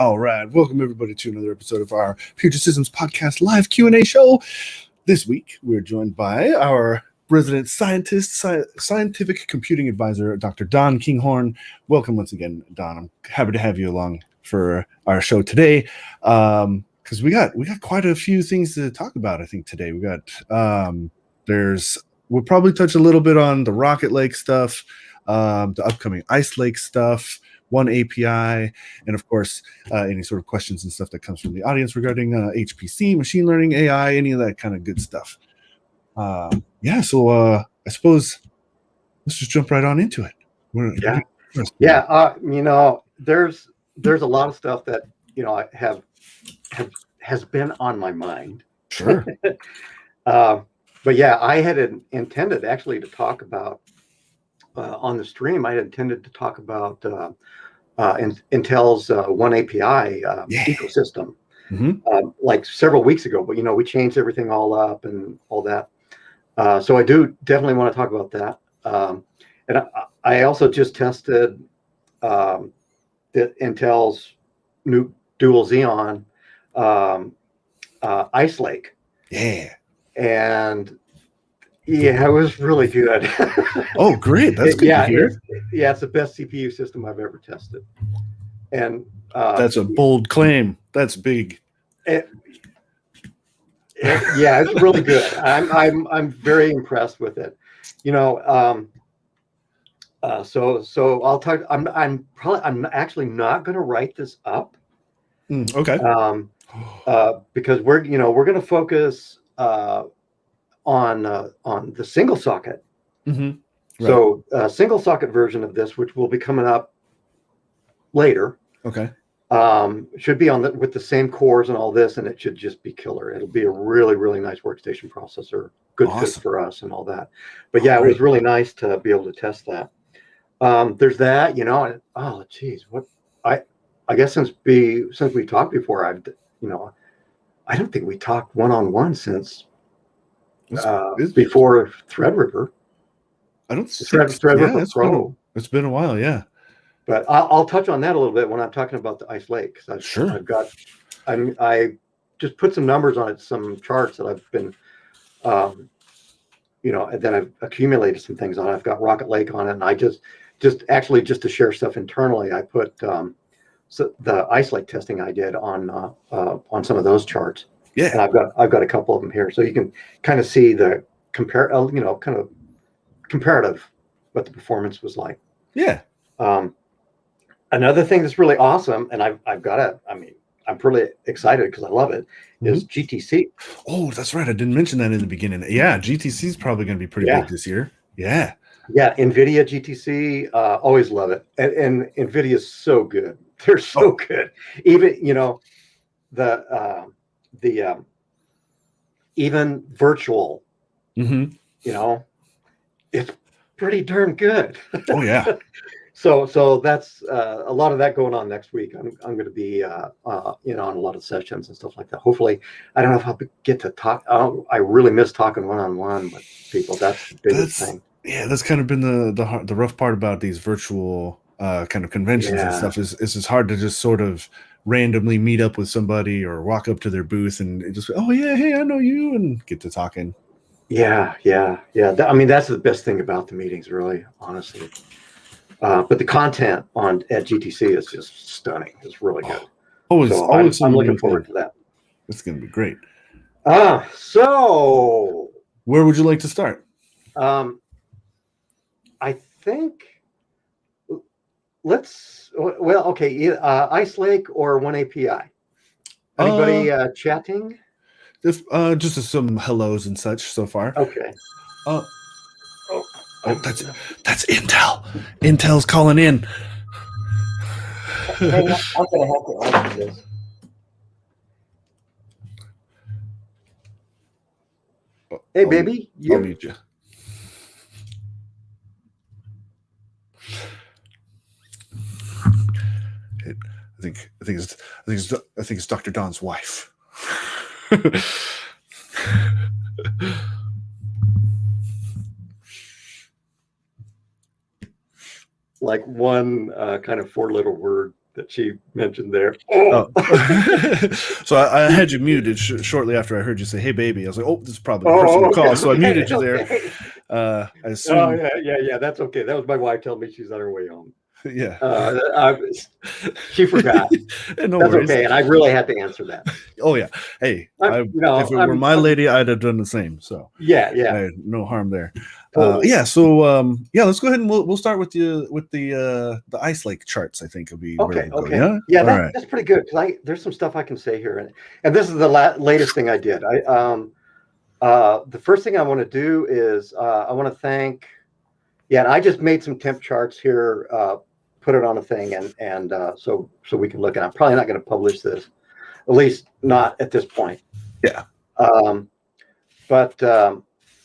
All right, welcome everybody to another episode of our Puget Systems podcast live Q&A show. This week, we're joined by our resident scientist, scientific computing advisor, Dr. Don Kinghorn. Welcome once again, Don. I'm happy to have you along for our show today, because we got quite a few things to talk about. I think today we got we'll probably touch a little bit on the Rocket Lake stuff, the upcoming Ice Lake stuff, oneAPI, and of course, any sort of questions and stuff that comes from the audience regarding HPC, machine learning, AI, any of that kind of good stuff. So I suppose let's just jump right on into it. There's a lot of stuff that has been on my mind. Sure. But yeah, I had intended actually to talk about on the stream. I had intended to talk about Intel's oneAPI ecosystem, like several weeks ago. But we changed everything all up and all that. So I do definitely want to talk about that. And I also just tested Intel's new dual Xeon Ice Lake. Yeah. And yeah, it was really good. Oh, great. That's good to hear. It's the best CPU system I've ever tested. And that's a bold claim. That's big. It's really good. I'm very impressed with it. So I'll talk. I'm actually not going to write this up. Okay. Because we're going to focus on the single socket. Right. So single socket version of this, which will be coming up later. Okay. Should be with the same cores and all this, and it should just be killer. It'll be a really, really nice workstation processor. Good fit for us and all that. But yeah, it was really nice to be able to test that. There's that, oh geez, what I guess since we talked before, I don't think we talked one-on-one since before Threadripper. I don't Threadripper Pro. It's been a while, yeah. But I'll touch on that a little bit when I'm talking about the Ice Lake. Sure. I just put some numbers on it, some charts that I've been, and then I've accumulated some things on it. I've got Rocket Lake on it, and I just to share stuff internally, I put the Ice Lake testing I did on some of those charts. Yeah. And I've got a couple of them here, so you can kind of see the kind of comparative what the performance was like. Yeah. Another thing that's really awesome, and I'm pretty excited because I love it, is GTC. Oh, that's right. I didn't mention that in the beginning. Yeah, GTC is probably going to be pretty big this year. Yeah. Yeah, Nvidia GTC, always love it. And Nvidia is so good. They're so good. Even, even virtual, it's pretty darn good. Oh, yeah. So that's a lot of that going on next week. I'm going to be on a lot of sessions and stuff like that. Hopefully, I don't know if I'll get to talk. I really miss talking one-on-one with people. That's the biggest thing. Yeah, that's kind of been the rough part about these virtual kind of conventions and stuff. Is it's hard to just sort of randomly meet up with somebody or walk up to their booth and just oh yeah, hey, I know you, and get to talking. Yeah. That's the best thing about the meetings, really, honestly. But the content at GTC is just stunning. It's really good. I'm looking forward to that. It's going to be great. So where would you like to start? I think Ice Lake or oneAPI. Anybody chatting? Just some hellos and such so far. Okay. That's Intel. Intel's calling in. I'm gonna have to answer this. Hey, baby. I'll mute you. I think it's Dr. Don's wife. Like one kind of 4-letter word that she mentioned there. Oh. So I had you muted shortly after I heard you say, "Hey, baby." I was like, "Oh, this is probably the personal call," so I muted you there. I assume. Oh yeah. That's okay. That was my wife telling me she's on her way home. Yeah. She forgot. No That's worries. okay, and I really had to answer that. Oh yeah. Hey, if it were my lady, I'd have done the same. So yeah, no harm there. Totally. So let's go ahead and we'll start with the Ice Lake charts. I think will be okay. Where we'll go. Yeah. Right. That's pretty good because there's some stuff I can say here, and this is the latest thing I did. The first thing I want to do is I want to thank. Yeah, and I just made some temp charts here. Put it on a thing, and so we can look at it. I'm probably not going to publish this, at least not at this point. Yeah. But I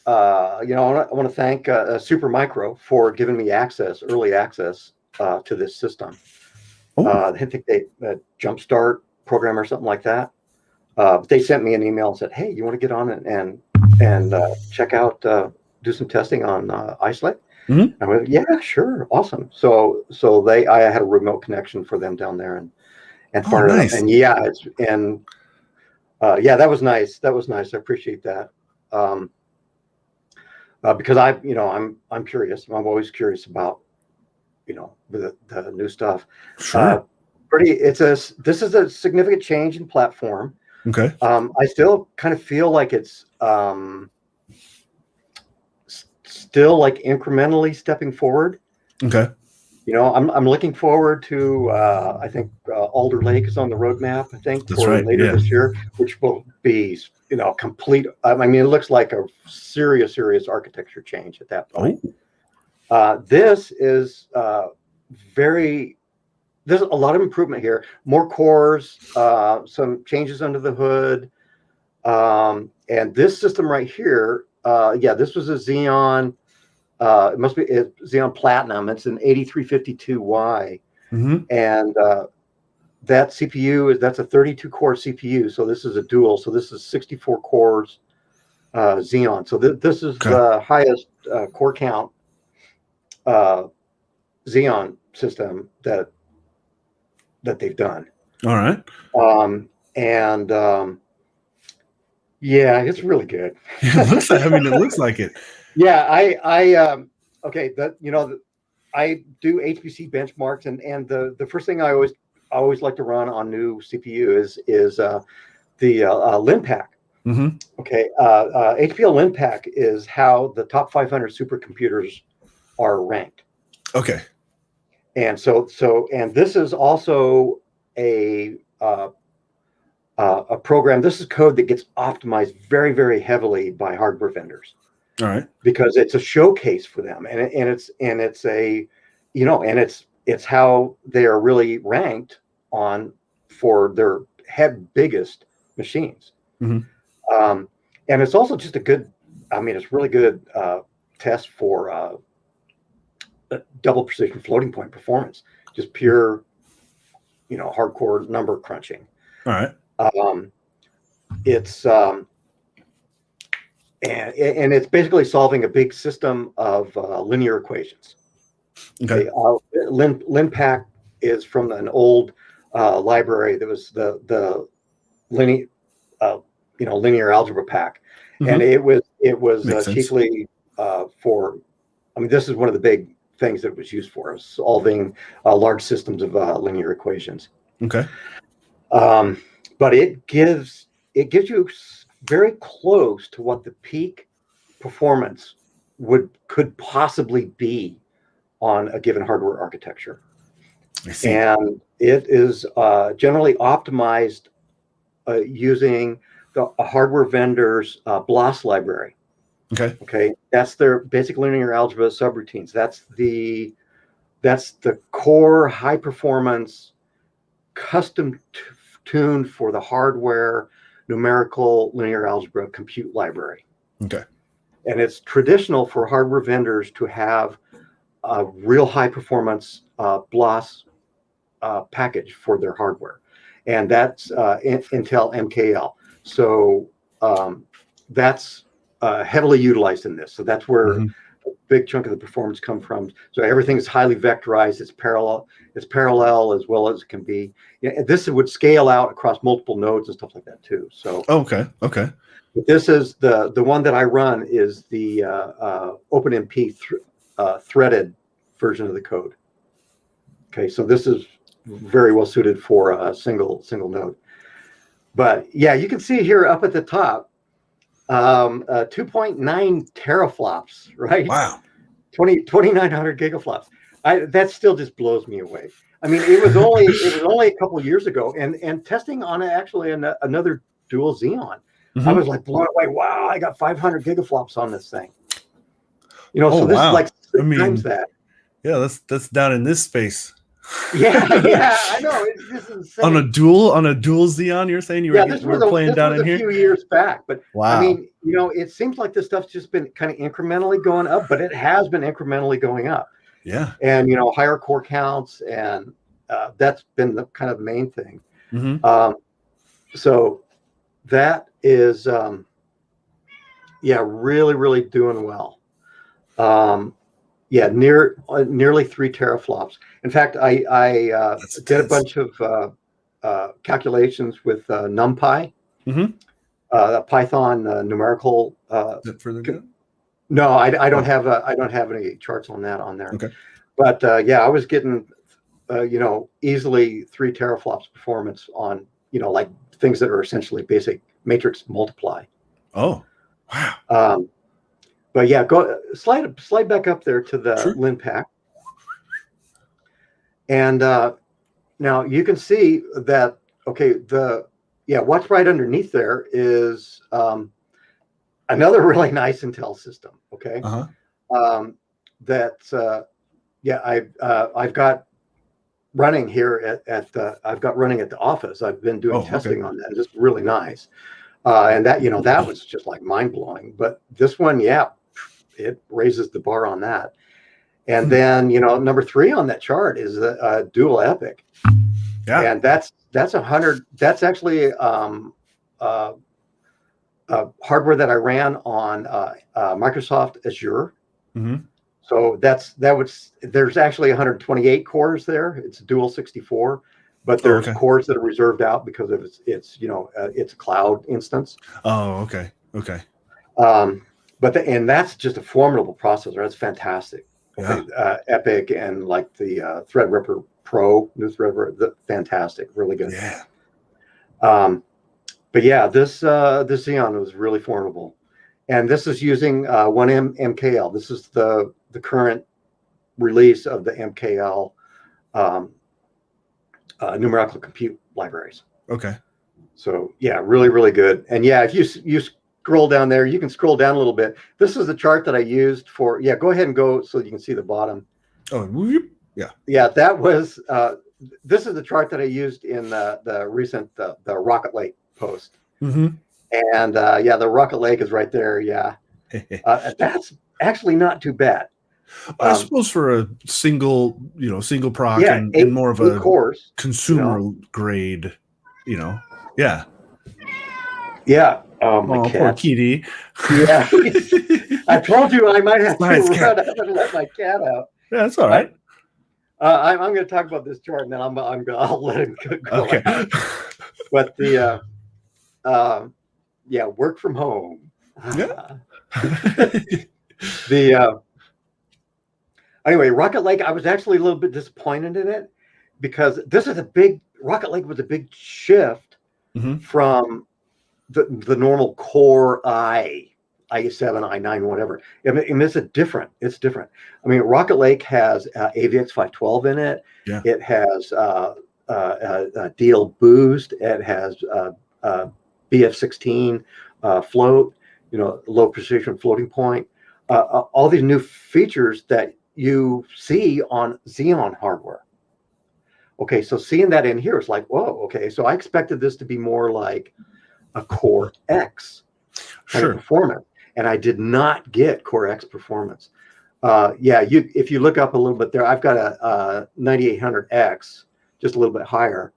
want to thank Supermicro for giving me early access to this system. I think they Jumpstart program or something like that. But they sent me an email and said, "Hey, you want to get on and check out, do some testing on Ice Lake?" Mm-hmm. I went, "Yeah, sure, awesome." So I had a remote connection for them down there and fired it up. And that was nice. That was nice. I appreciate that. Because I'm curious. I'm always curious about the new stuff. Sure. This is a significant change in platform. Okay. I still kind of feel like it's still like incrementally stepping forward. Okay. I'm looking forward to I think Alder Lake is on the roadmap, I think, later this year, which will be complete. I mean, it looks like a serious architecture change at that point. This is there's a lot of improvement here, more cores, some changes under the hood, and this system right here, this was a Xeon. It must be Xeon Platinum. It's an 8352Y, and that CPU that's a 32-core CPU. So this is a dual. So this is 64 cores Xeon. So this is the highest core count Xeon system that they've done. All right. It's really good. It looks like it. Yeah, I do HPC benchmarks, and the first thing I always like to run on new CPU is the LinPack. Mm-hmm. Okay, HPL LinPack is how the top 500 supercomputers are ranked. Okay. And and this is also a program. This is code that gets optimized very, very heavily by hardware vendors. All right. Because it's a showcase for them, and it's how they are really ranked for their biggest machines. Mm-hmm. And it's also just it's really good test for double precision floating point performance, just pure, hardcore number crunching. All right. It's and it's basically solving a big system of linear equations. Okay. LinPack is from an old library that was the linear algebra pack, and it was chiefly for. I mean, this is one of the big things that it was used for, solving large systems of linear equations. Okay. But it gives you very close to what the peak performance could possibly be on a given hardware architecture. I see. And it is generally optimized using a hardware vendor's BLAS library. Okay. That's their basic linear algebra subroutines. That's the core high performance custom tuned for the hardware numerical linear algebra compute library. Okay. And it's traditional for hardware vendors to have a real high performance BLAS package for their hardware. And that's Intel MKL. So that's heavily utilized in this. So that's where big chunk of the performance come from. So everything's highly vectorized. It's parallel as well as it can be. Yeah, this would scale out across multiple nodes and stuff like that too. So Okay. this is the one that I run is the oneMP threaded version of the code. Okay, so this is very well suited for a single node. But yeah, you can see here up at the top, 2.9 teraflops, right? Wow. 2,900 gigaflops. That still just blows me away. I mean, it was only a couple of years ago, and testing on actually another dual Xeon, I was like blown away. Wow, I got 500 gigaflops on this thing. You know, so this is like 6 times that. Yeah, that's down in this space. Yeah, I know. This is insane. On a dual Xeon, you're saying you were playing down in here? This was a few years back, but wow. I mean, you know, it seems like this stuff's just been kind of incrementally going up, but it has been incrementally going up. Yeah. And, you know, higher core counts, and that's been the kind of main thing. So that is, really, really doing well. Nearly 3 teraflops. In fact, I did a bunch of calculations with NumPy, Python numerical. No, I don't have any charts on that on there. Okay. But I was getting easily 3 teraflops performance on like things that are essentially basic matrix multiply. Oh, wow. But yeah, go slide back up there to the LinPack. And now you can see that, okay, what's right underneath there is another really nice Intel system, okay? I've got running here at the office. I've been doing testing on that. Just really nice. And that, that was just like mind-blowing. But this one, it raises the bar on that. And then, number 3 on that chart is a dual Epic. Yeah. And that's 100. That's actually hardware that I ran on Microsoft Azure. So there's actually 128 cores there. It's a dual 64, but there's cores that are reserved out because of it's a cloud instance. Oh, okay. And that's just a formidable processor. That's fantastic. Yeah. Epic and like the Threadripper Pro, new Threadripper, fantastic, really good. Yeah. But yeah, this Xeon was really formidable, and this is using oneMKL. This is the current release of the MKL numerical compute libraries. Okay. So yeah, really, really good. And yeah, if you scroll down there, you can scroll down a little bit. This is the chart that I used for, go ahead and go so you can see the bottom. Oh, yeah. Yeah, that was, this is the chart that I used in the recent, the Rocket Lake post. And the Rocket Lake is right there. Yeah. That's actually not too bad. I suppose for a single proc and more of a course, consumer grade, Yeah. Yeah. Oh, my cat. Poor kitty. Yeah. I told you I might have to run up and let my cat out. Yeah, that's all right. I'm going to talk about this chart, and then I'll let him go. Okay. But work from home. Yeah. Anyway, Rocket Lake, I was actually a little bit disappointed in it because Rocket Lake was a big shift from the normal Core i7, i9, whatever. I mean, it's different. I mean, Rocket Lake has AVX 512 in it. Yeah. It has DL Boost. It has BF16 float, low precision floating point. All these new features that you see on Xeon hardware. Okay, so seeing that in here is like, whoa, okay. So I expected this to be more like a Core X kind of performance, and I did not get Core X performance. If you look up a little bit there, I've got a 9800X, just a little bit higher,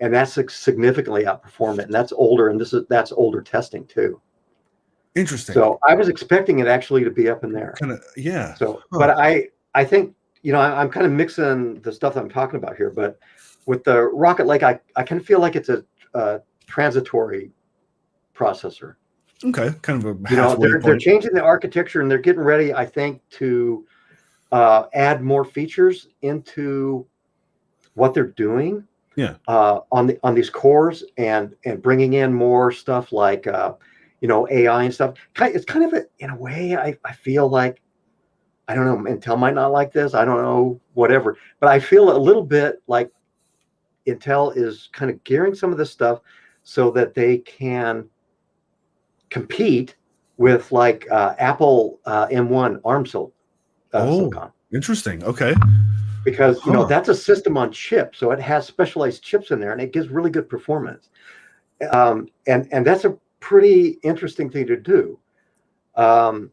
and that's significantly outperformed it. And that's older, and that's older testing too. Interesting. So I was expecting it actually to be up in there. Kind of, yeah. So, but I think, I'm kind of mixing the stuff that I'm talking about here, but with the Rocket Lake, I kind of feel like it's a transitory processor. Okay, kind of a halfway they're point. changing the architecture and they're getting ready, I think, to add more features into what they're doing. Yeah. On these cores and bringing in more stuff like AI and stuff. It's kind of in a way I feel like, I don't know, Intel might not like this. I don't know, whatever. But I feel a little bit like Intel is kind of gearing some of this stuff so that they can compete with like Apple M1 ARM silicon. Interesting. Okay. Because that's a system on chip, so it has specialized chips in there, and it gives really good performance. And that's a pretty interesting thing to do. And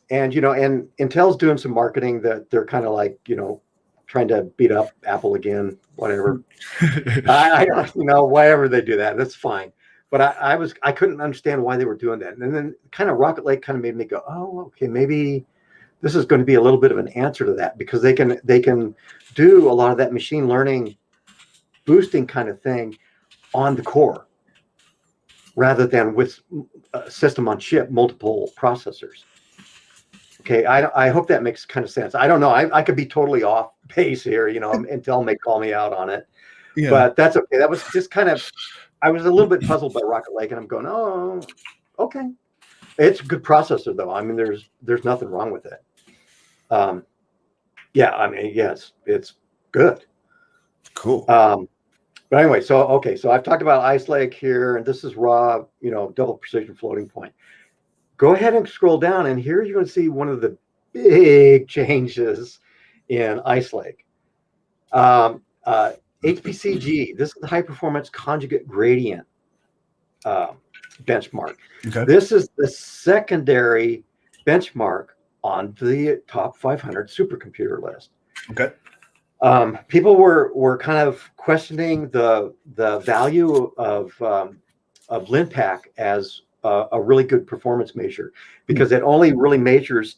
Intel's doing some marketing that they're kind of like trying to beat up Apple again, whatever. I don't whatever they do that, that's fine. But I couldn't understand why they were doing that, and then kind of Rocket Lake kind of made me go, oh, okay, maybe this is going to be a little bit of an answer to that, because they can do a lot of that machine learning boosting kind of thing on the core rather than with a system on chip, multiple processors. Okay, I hope that makes kind of sense. I don't know. I could be totally off base here. Intel may call me out on it, but that's okay. That was just kind of, I was a little bit puzzled by Rocket Lake, and I'm going, oh, okay. It's a good processor, though. I mean, there's nothing wrong with it. Yes, it's good. Cool. But anyway, so I've talked about Ice Lake here, and this is raw, double precision floating point. Go ahead and scroll down, and here you're going to see one of the big changes in Ice Lake. HPCG, this is the high performance conjugate gradient benchmark. Okay. This is the secondary benchmark on the top 500 supercomputer list. Okay. People were kind of questioning the value of LinPack as a really good performance measure, because it only really measures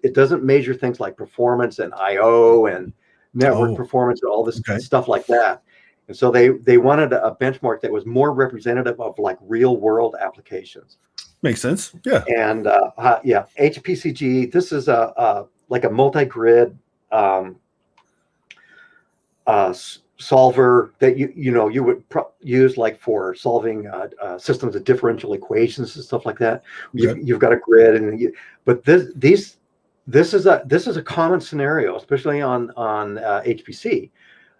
it doesn't measure things like performance and I/O and network performance and all this stuff like that. And so they wanted a benchmark that was more representative of like real world applications. Makes sense. Yeah. And HPCG, this is like a multi-grid solver that you would use like for solving systems of differential equations and stuff like that. Okay. You've got a grid, but this is a common scenario, especially on HPC,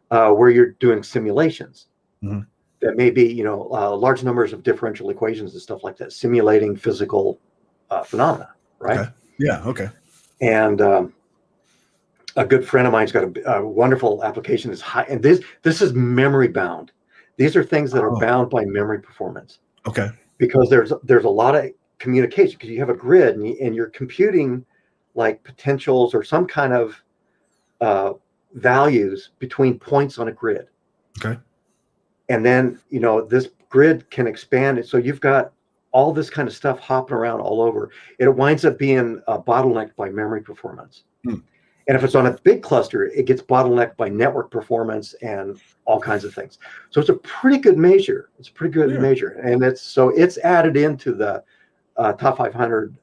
where you're doing simulations. Mm-hmm. That may be large numbers of differential equations and stuff like that, simulating physical phenomena, right? Okay. Yeah. Okay. And a good friend of mine's got a wonderful application that's high, and this is memory bound. These are things that are bound by memory performance. Okay. Because there's a lot of communication, because you have a grid and you're computing like potentials or some kind of values between points on a grid. Okay. And then this grid can expand it, so you've got all this kind of stuff hopping around all over. It winds up being bottlenecked by memory performance. And if it's on a big cluster, it gets bottlenecked by network performance and all kinds of things. So it's a pretty good measure. It's a pretty good measure, and it's added into the top 500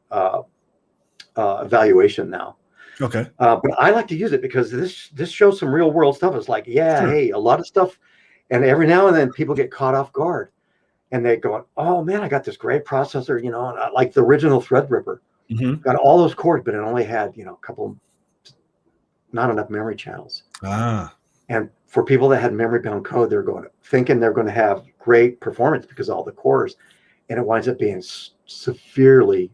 evaluation now. Okay. But I like to use it because this shows some real world stuff. It's like, hey, a lot of stuff, and every now and then people get caught off guard, and they go, oh man, I got this great processor, like the original Threadripper, got all those cores, but it only had a couple. Not enough memory channels. And for people that had memory bound code, they're thinking they're going to have great performance because of all the cores, and it winds up being severely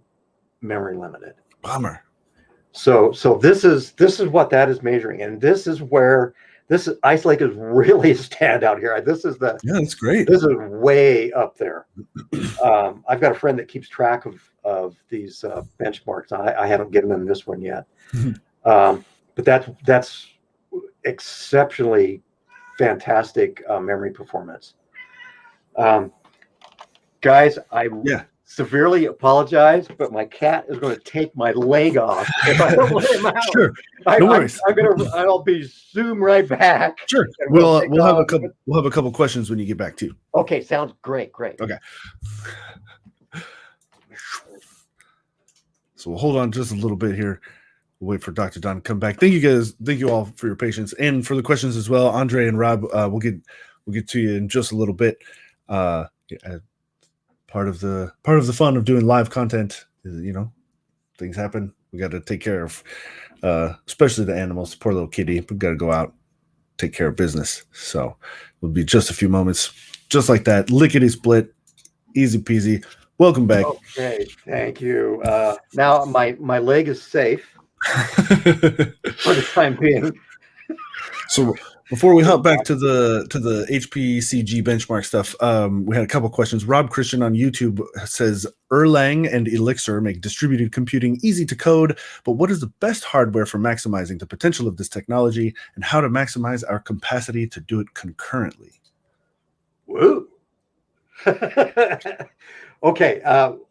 memory limited. Bummer. So this is what that is measuring, and this is where Ice Lake is really a standout here. That's great. This is way up there. I've got a friend that keeps track of these benchmarks. I haven't given them this one yet. But that's exceptionally fantastic memory performance. Guys, severely apologize, but my cat is going to take my leg off if I don't let him out. Sure, no worries. I'll be zoom right back. Sure, we'll have a couple questions when you get back too. Okay, sounds great. Okay. So we'll hold on just a little bit here. We'll wait for Dr. Don to come back. Thank you guys. Thank you all for your patience and for the questions as well. Andre and Rob, we'll get to you in just a little bit. Part of the fun of doing live content is, things happen. We got to take care of, especially the animals. Poor little kitty. We got to go out, take care of business. So it'll be just a few moments, just like that. Lickety split, easy peasy. Welcome back. Okay, thank you. Now my leg is safe for the time being. So before we hop back to the HPCG benchmark stuff, we had a couple questions. Rob Christian on YouTube says Erlang and Elixir make distributed computing easy to code, but what is the best hardware for maximizing the potential of this technology, and how to maximize our capacity to do it concurrently? Woo. Okay,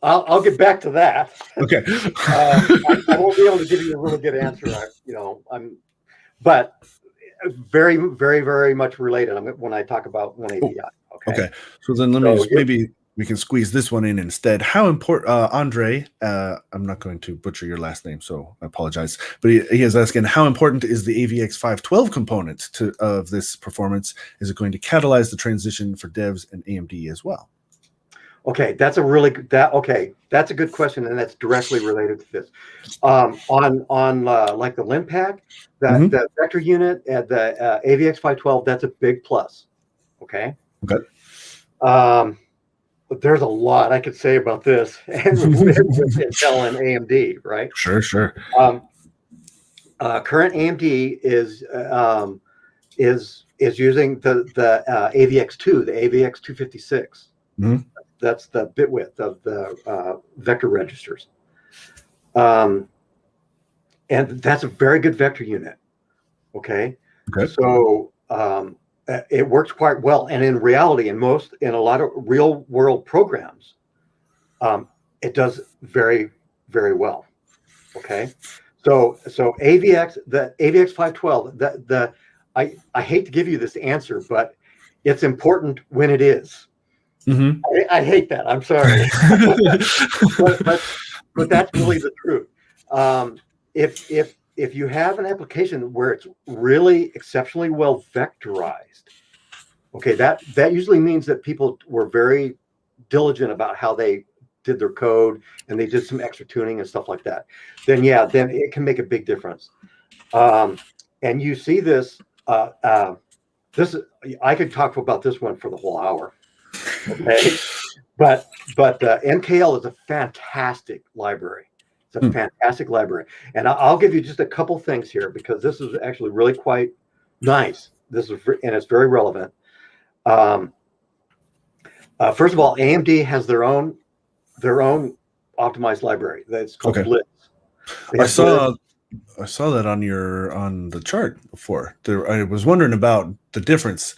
I'll get back to that. Okay. I won't be able to give you a really good answer. But very, very, very much related when I talk about oneAPI. Okay. So then maybe we can squeeze this one in instead. How important, Andre, I'm not going to butcher your last name, so I apologize. But he is asking, how important is the AVX 512 component of this performance? Is it going to catalyze the transition for devs and AMD as well? Okay, that's a good question, and that's directly related to this. On like the LIMPAC, the vector unit at the AVX 512, that's a big plus. Okay. Okay. But there's a lot I could say about this, and with Intel and AMD, right? Sure. Current AMD is using the AVX2, the AVX 256. Mm-hmm. That's the bit width of the vector registers. And that's a very good vector unit. Okay. So it works quite well. And in reality, in a lot of real world programs, it does very, very well. Okay. So AVX, the AVX 512, I hate to give you this answer, but it's important when it is. Mm-hmm. I hate that. I'm sorry, but that's really the truth. If you have an application where it's really exceptionally well vectorized, okay, that usually means that people were very diligent about how they did their code and they did some extra tuning and stuff like that. Then it can make a big difference. And you see this. I could talk about this one for the whole hour. Okay, but MKL is a fantastic library. It's a fantastic library, and I'll give you just a couple things here because this is actually really quite nice. And it's very relevant. First of all, AMD has their own optimized library. That's called Blitz. I saw that on the chart before. I was wondering about the difference.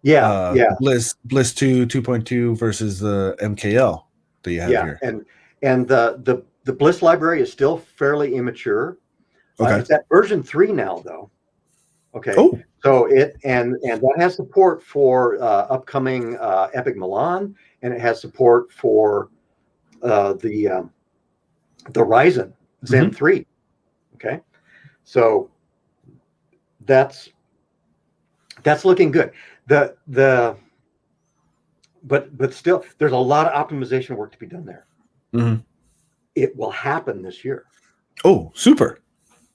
Bliss 2.2 versus the MKL that you have here. And the Bliss library is still fairly immature. It's at version 3 now, though. Okay. Oh. So and that has support for upcoming Epic Milan, and it has support for the Ryzen Zen 3. Okay. So that's looking good. But still, there's a lot of optimization work to be done there. Mm-hmm. It will happen this year. Oh, super.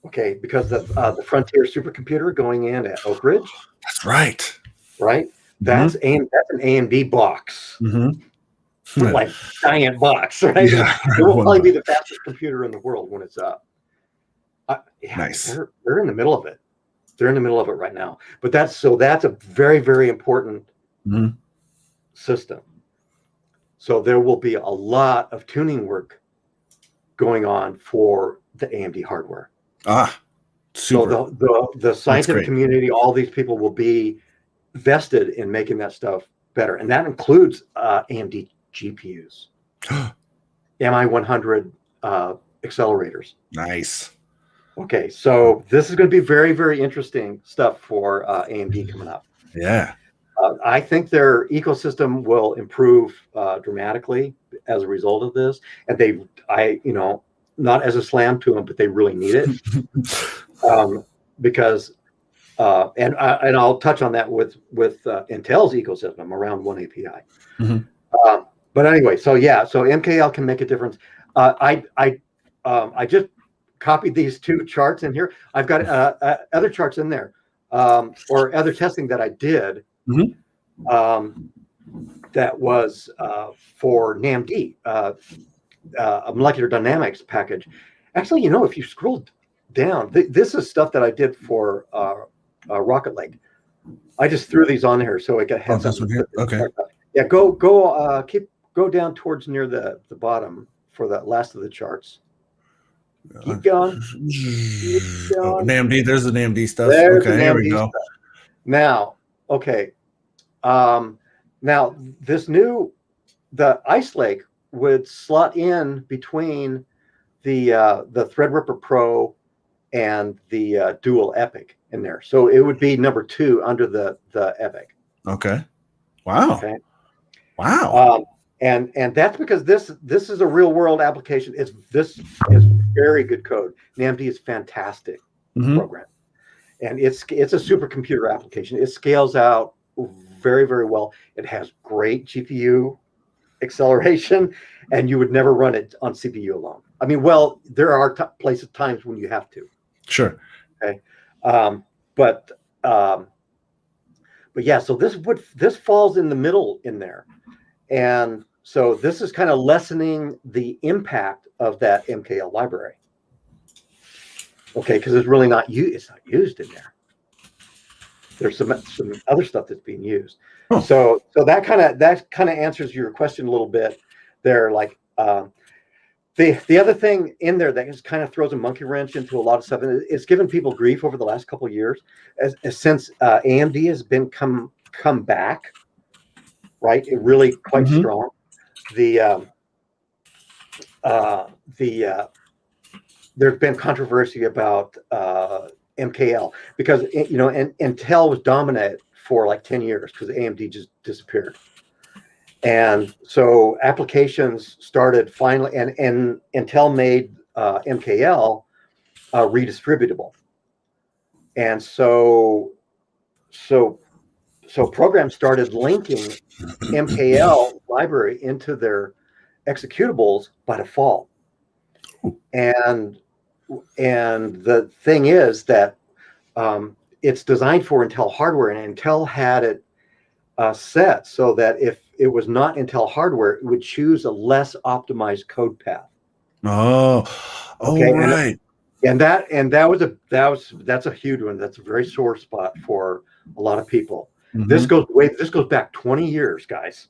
Okay, because the Frontier supercomputer going in at Oak Ridge. That's right. Right. That's an AMD box. Mm-hmm. Like giant box, right? Yeah, it will probably be the fastest computer in the world when it's up. Nice. They're in the middle of it. They're in the middle of it right now. But that's a very, very important system. So there will be a lot of tuning work going on for the AMD hardware. Super. So the scientific community, all these people will be vested in making that stuff better. And that includes AMD GPUs. MI100 accelerators. Nice. Okay, so this is going to be very, very interesting stuff for AMD coming up. Yeah. I think their ecosystem will improve dramatically as a result of this, and not as a slam to them, but they really need it because, and I'll touch on that with Intel's ecosystem around oneAPI. Mm-hmm. But anyway, so MKL can make a difference. I just copied these two charts in here. I've got other charts in there, or other testing that I did. Mm-hmm. That was for NAMD, a molecular dynamics package. Actually, if you scroll down, this is stuff that I did for Rocket Lake. I just threw these on here so it got heads up. Okay. Yeah, go down towards near the bottom for the last of the charts. Keep going. Oh, NAMD. There's the NAMD stuff. There's okay, the here we NAMD go. Stuff. Now, okay. Now the Ice Lake would slot in between the Threadripper Pro and the Dual Epic in there, so it would be number 2 under the Epic. Okay. Wow. Okay. Wow. And that's because this is a real world application. This is very good code. NAMD is fantastic program, and it's a supercomputer application. It scales out very, very well. It has great GPU acceleration, and you would never run it on CPU alone. I mean, well, there are times when you have to. Sure. Okay. But yeah, so this falls in the middle in there. And so this is kind of lessening the impact of that MKL library. Okay, because it's really not used in there. There's some other stuff that's being used. Oh. So that kind of answers your question a little bit there. Like the other thing in there that just kind of throws a monkey wrench into a lot of stuff, and it's given people grief over the last couple of years, since AMD has been come back, right? It really quite strong. There's been controversy about MKL because Intel was dominant for like 10 years because AMD just disappeared, and so applications started finally, and Intel made MKL redistributable, and so programs started linking MKL library into their executables by default, and the thing is that it's designed for Intel hardware, and Intel had it set so that if it was not Intel hardware, it would choose a less optimized code path. Oh, okay, right. And that's a huge one. That's a very sore spot for a lot of people. This goes back 20 years, guys.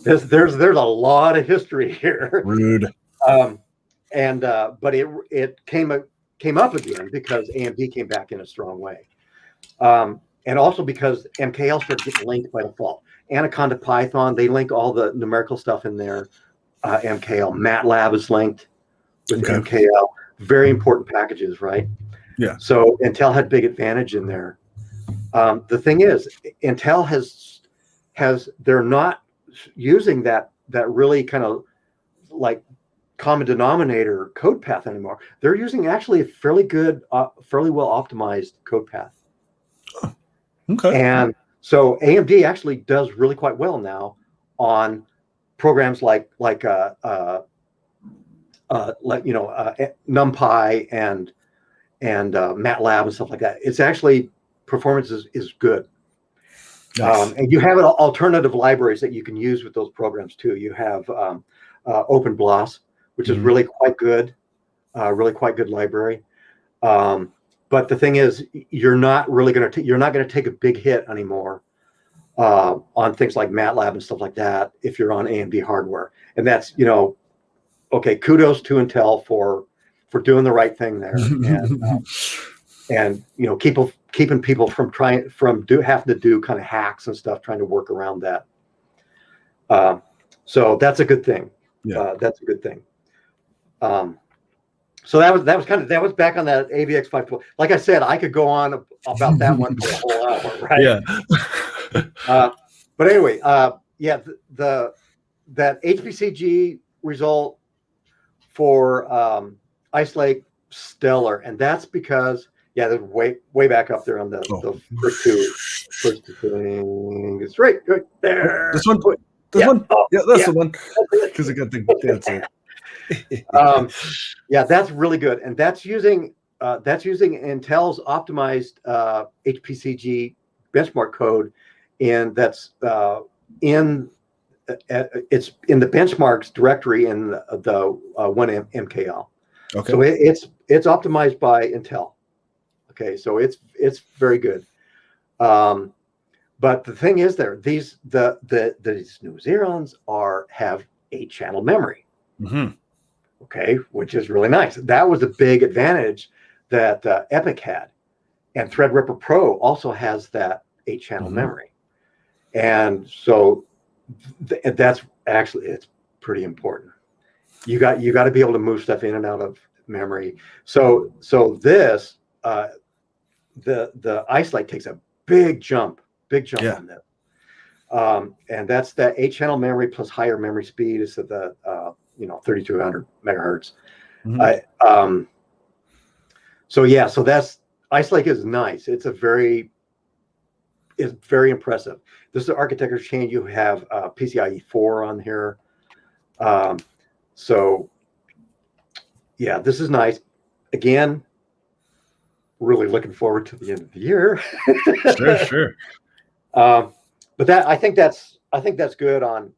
There's a lot of history here. Rude. But it came up again because AMD came back in a strong way, and also because MKL started getting linked by default. MiniConda Python, they link all the numerical stuff in there. MKL MATLAB is linked with MKL. Very important packages, right? Yeah. So Intel had big advantage in there. The thing is, Intel they're not using that really kind of like common denominator code path anymore. They're using actually a fairly good, fairly well optimized code path. Okay. And so AMD actually does really quite well now on programs like NumPy and MATLAB and stuff like that. It's actually performance is good. Nice. And you have alternative libraries that you can use with those programs too. You have OpenBLAS, which is really quite good library. But the thing is, you're not going to take a big hit anymore on things like MATLAB and stuff like that if you're on AMD hardware. And that's okay. Kudos to Intel for doing the right thing there, and keeping people from having to do kind of hacks and stuff, trying to work around that. So that's a good thing. that's a good thing. So that was back on that AVX 512. Like I said, I could go on about that one for a whole hour, right? Yeah. But anyway, that HPCG result for Ice Lake, stellar, and that's because they're way back up there on the first two things. Right there. This one. This one. That's the one. Because I got the answer. That's really good, and that's using Intel's optimized HPCG benchmark code, and that's it's in the benchmarks directory in the oneMKL. Okay. So it's optimized by Intel. Okay, so it's very good. But the thing is, these new Xerons have 8-channel memory. Mm-hmm. Okay, which is really nice. That was a big advantage that Epic had, and Threadripper Pro also has that 8-channel memory, and so that's actually, it's pretty important. You got to be able to move stuff in and out of memory. So this the Ice Lake takes a big jump on this. And that's that 8-channel memory plus higher memory speed is at the 3200 megahertz. Mm-hmm. So that's Ice Lake is nice. It's very impressive. This is the architecture change. You have PCIe 4 on here. This is nice. Again, really looking forward to the end of the year. Sure. But I think that's good on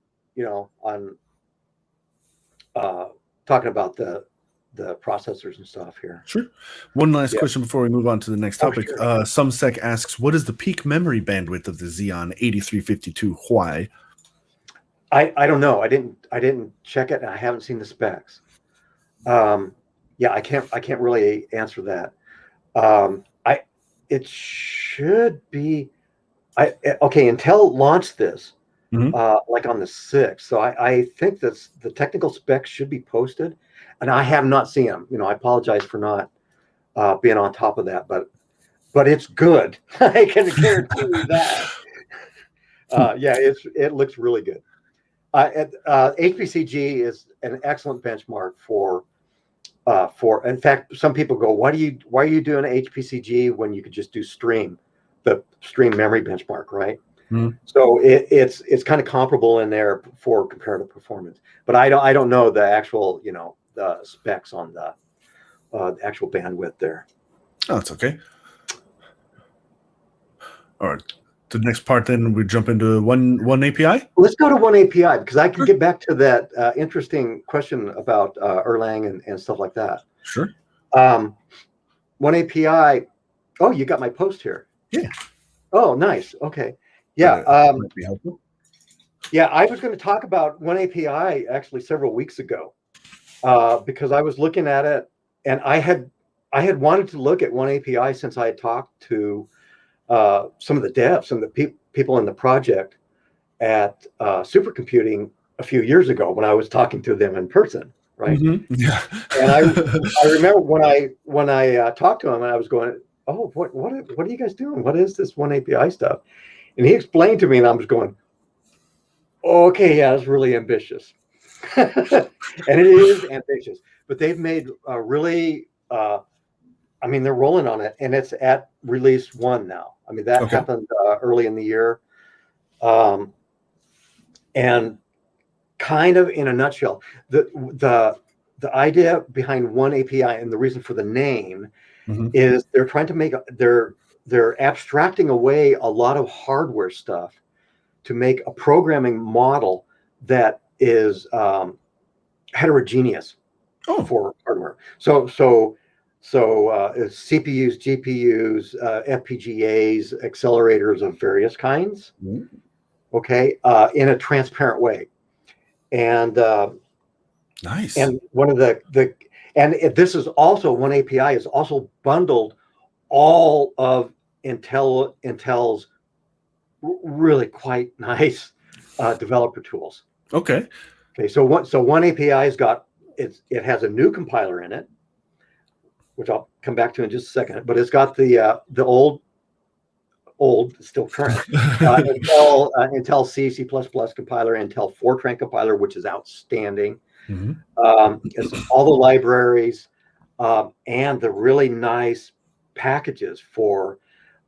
talking about the processors and stuff here. Sure. One last question before we move on to the next topic. Sure. SumSec asks, what is the peak memory bandwidth of the Xeon 8352? Why? I don't know. I didn't check it, and I haven't seen the specs. I can't really answer that. It should be. Intel launched this like on the 6th, so I think that the technical specs should be posted, and I have not seen them. I apologize for not being on top of that, but it's good. I can guarantee you that. It looks really good. HPCG is an excellent benchmark for. In fact, some people go, why are you doing HPCG when you could just do the stream memory benchmark, right? Mm-hmm. So it's kind of comparable in there for comparative performance, but I don't know the actual the specs on the actual bandwidth there. Oh, it's okay. All right. The next part, then we jump into oneAPI. Let's go to oneAPI because I can get back to that interesting question about Erlang and stuff like that. Sure. oneAPI. Oh, you got my post here. Yeah. Oh, nice. Okay. Yeah. Might be helpful. Yeah, I was going to talk about oneAPI actually several weeks ago because I was looking at it, and I had wanted to look at oneAPI since I had talked to some of the devs, some of the people in the project at supercomputing a few years ago when I was talking to them in person, right? Mm-hmm. Yeah. And I remember when I talked to him, and I was going, "Oh, what are you guys doing? What is this oneAPI stuff?" And he explained to me, and I was going, "Okay, yeah, it's really ambitious," and it is ambitious. But they've made really. They're rolling on it, and it's at release 1 now. That happened early in the year. And kind of in a nutshell, the idea behind oneAPI and the reason for the name is they're trying to make they're abstracting away a lot of hardware stuff to make a programming model that is heterogeneous for hardware. So CPUs, GPUs, FPGAs, accelerators of various kinds, in a transparent way. And nice. And one of this is also oneAPI is also bundled all of Intel's really quite nice developer tools. Okay. Okay, so oneAPI has a new compiler in it, which I'll come back to in just a second. But it's got the old, still current Intel C++ compiler, Intel Fortran compiler, which is outstanding. It's all the libraries and the really nice packages for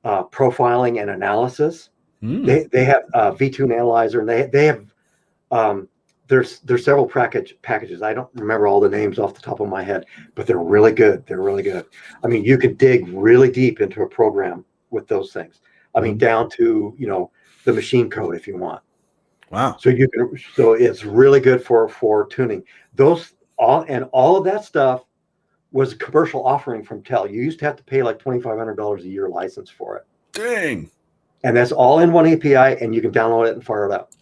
profiling and analysis. They have vTune Analyzer, and they have there's several packages. I don't remember all the names off the top of my head, but they're really good. They're really good. I mean, you could dig really deep into a program with those things. I mean, down to the machine code if you want. Wow. So it's really good for tuning. All of that stuff was a commercial offering from Intel. You used to have to pay like $2,500 a year license for it. Dang. And that's all in oneAPI, and you can download it and fire it up.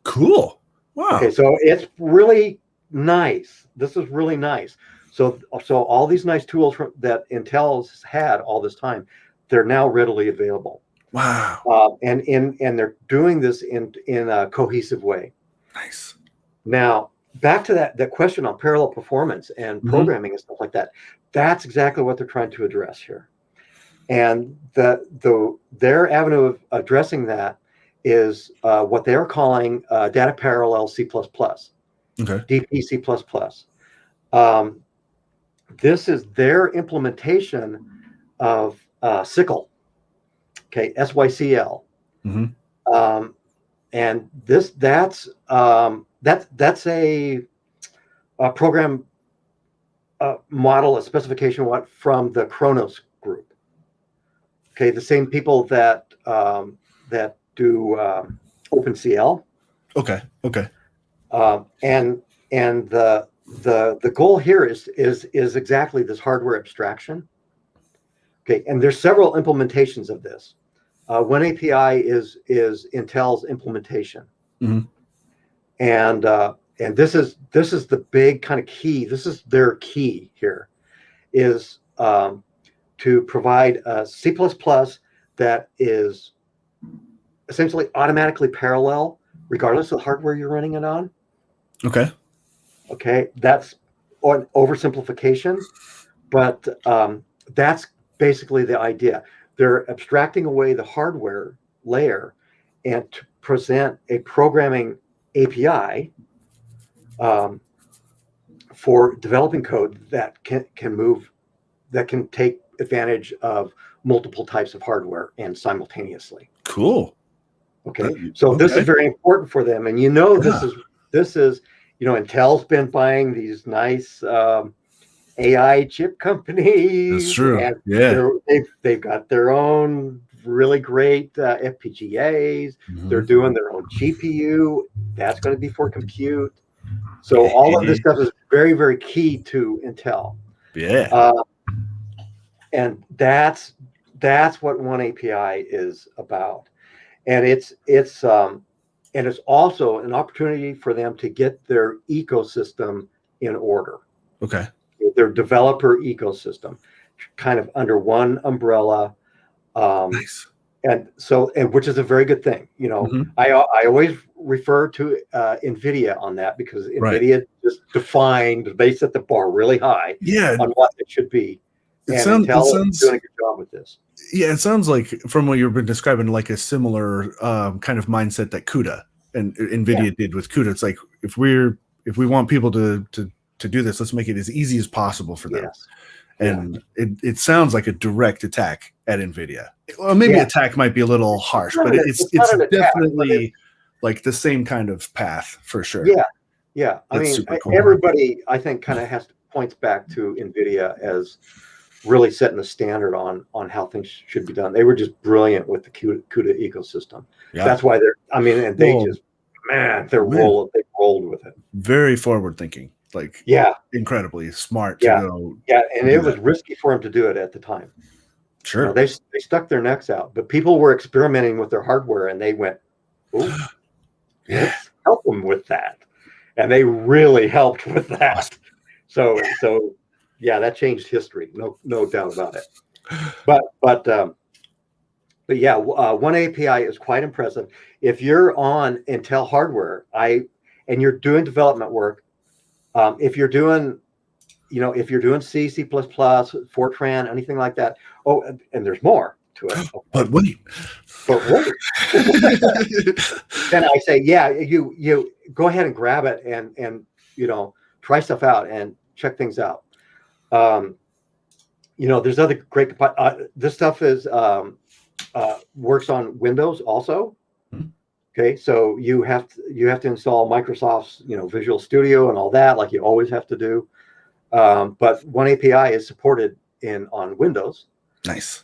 Cool. Wow. Okay, so it's really nice. This is really nice. So all these nice tools that Intel's had all this time, they're now readily available. Wow. And they're doing this in a cohesive way. Nice. Now, back to that question on parallel performance and programming and stuff like that. That's exactly what they're trying to address here. And their avenue of addressing that is what they're calling data parallel C++, DP C++. This is their implementation of SYCL, SYCL. And that's a program model, a specification from the Kronos group. Okay, the same people that do OpenCL. Okay. And the goal here is exactly this hardware abstraction. Okay, and there's several implementations of this. oneAPI is Intel's implementation, and this is the big kind of key. This is their key here, is to provide a C++ that is essentially automatically parallel, regardless of the hardware you're running it on. Okay, that's an oversimplification, but that's basically the idea. They're abstracting away the hardware layer and to present a programming API for developing code that can take advantage of multiple types of hardware and simultaneously. Cool. Okay, so this is very important for them, and this is Intel's been buying these nice AI chip companies. That's true. And yeah, they've got their own really great FPGAs. They're doing their own GPU. That's going to be for compute. So all of this stuff is very, very key to Intel. Yeah. And that's what oneAPI is about. And it's also an opportunity for them to get their ecosystem in order. Okay. Their developer ecosystem, kind of under one umbrella. Nice. And which is a very good thing. I always refer to Nvidia on that, because Nvidia just they set the bar really high on what it should be. Intel is doing a good job with this. Yeah, it sounds like, from what you've been describing, like a similar kind of mindset that CUDA and Nvidia did with CUDA. It's like, if we want people to do this, let's make it as easy as possible for them. Yes. And it sounds like a direct attack at Nvidia. Well, maybe attack might be a little harsh, but it's definitely like the same kind of path for sure. Yeah. I mean, cool. Everybody, I think, kind of points back to Nvidia as really setting the standard on how things should be done. They were just brilliant with the CUDA ecosystem. Yeah. That's why they rolled with it. Very forward thinking. Like, incredibly smart to go. Yeah, and it was risky for them to do it at the time. Sure. They stuck their necks out, but people were experimenting with their hardware, and they went, "Ooh, let's help them with that," and they really helped with that. So that changed history, no doubt about it. But oneAPI is quite impressive. If you're on Intel hardware, and you're doing development work, if you're doing, if you're doing C, C++, Fortran, anything like that. Oh, and there's more to it. Okay. But wait. Then I say, yeah, you go ahead and grab it and try stuff out and check things out. There's other great. This stuff is works on Windows also. Okay, so you have to install Microsoft's Visual Studio and all that, like you always have to do. But oneAPI is supported on Windows. Nice.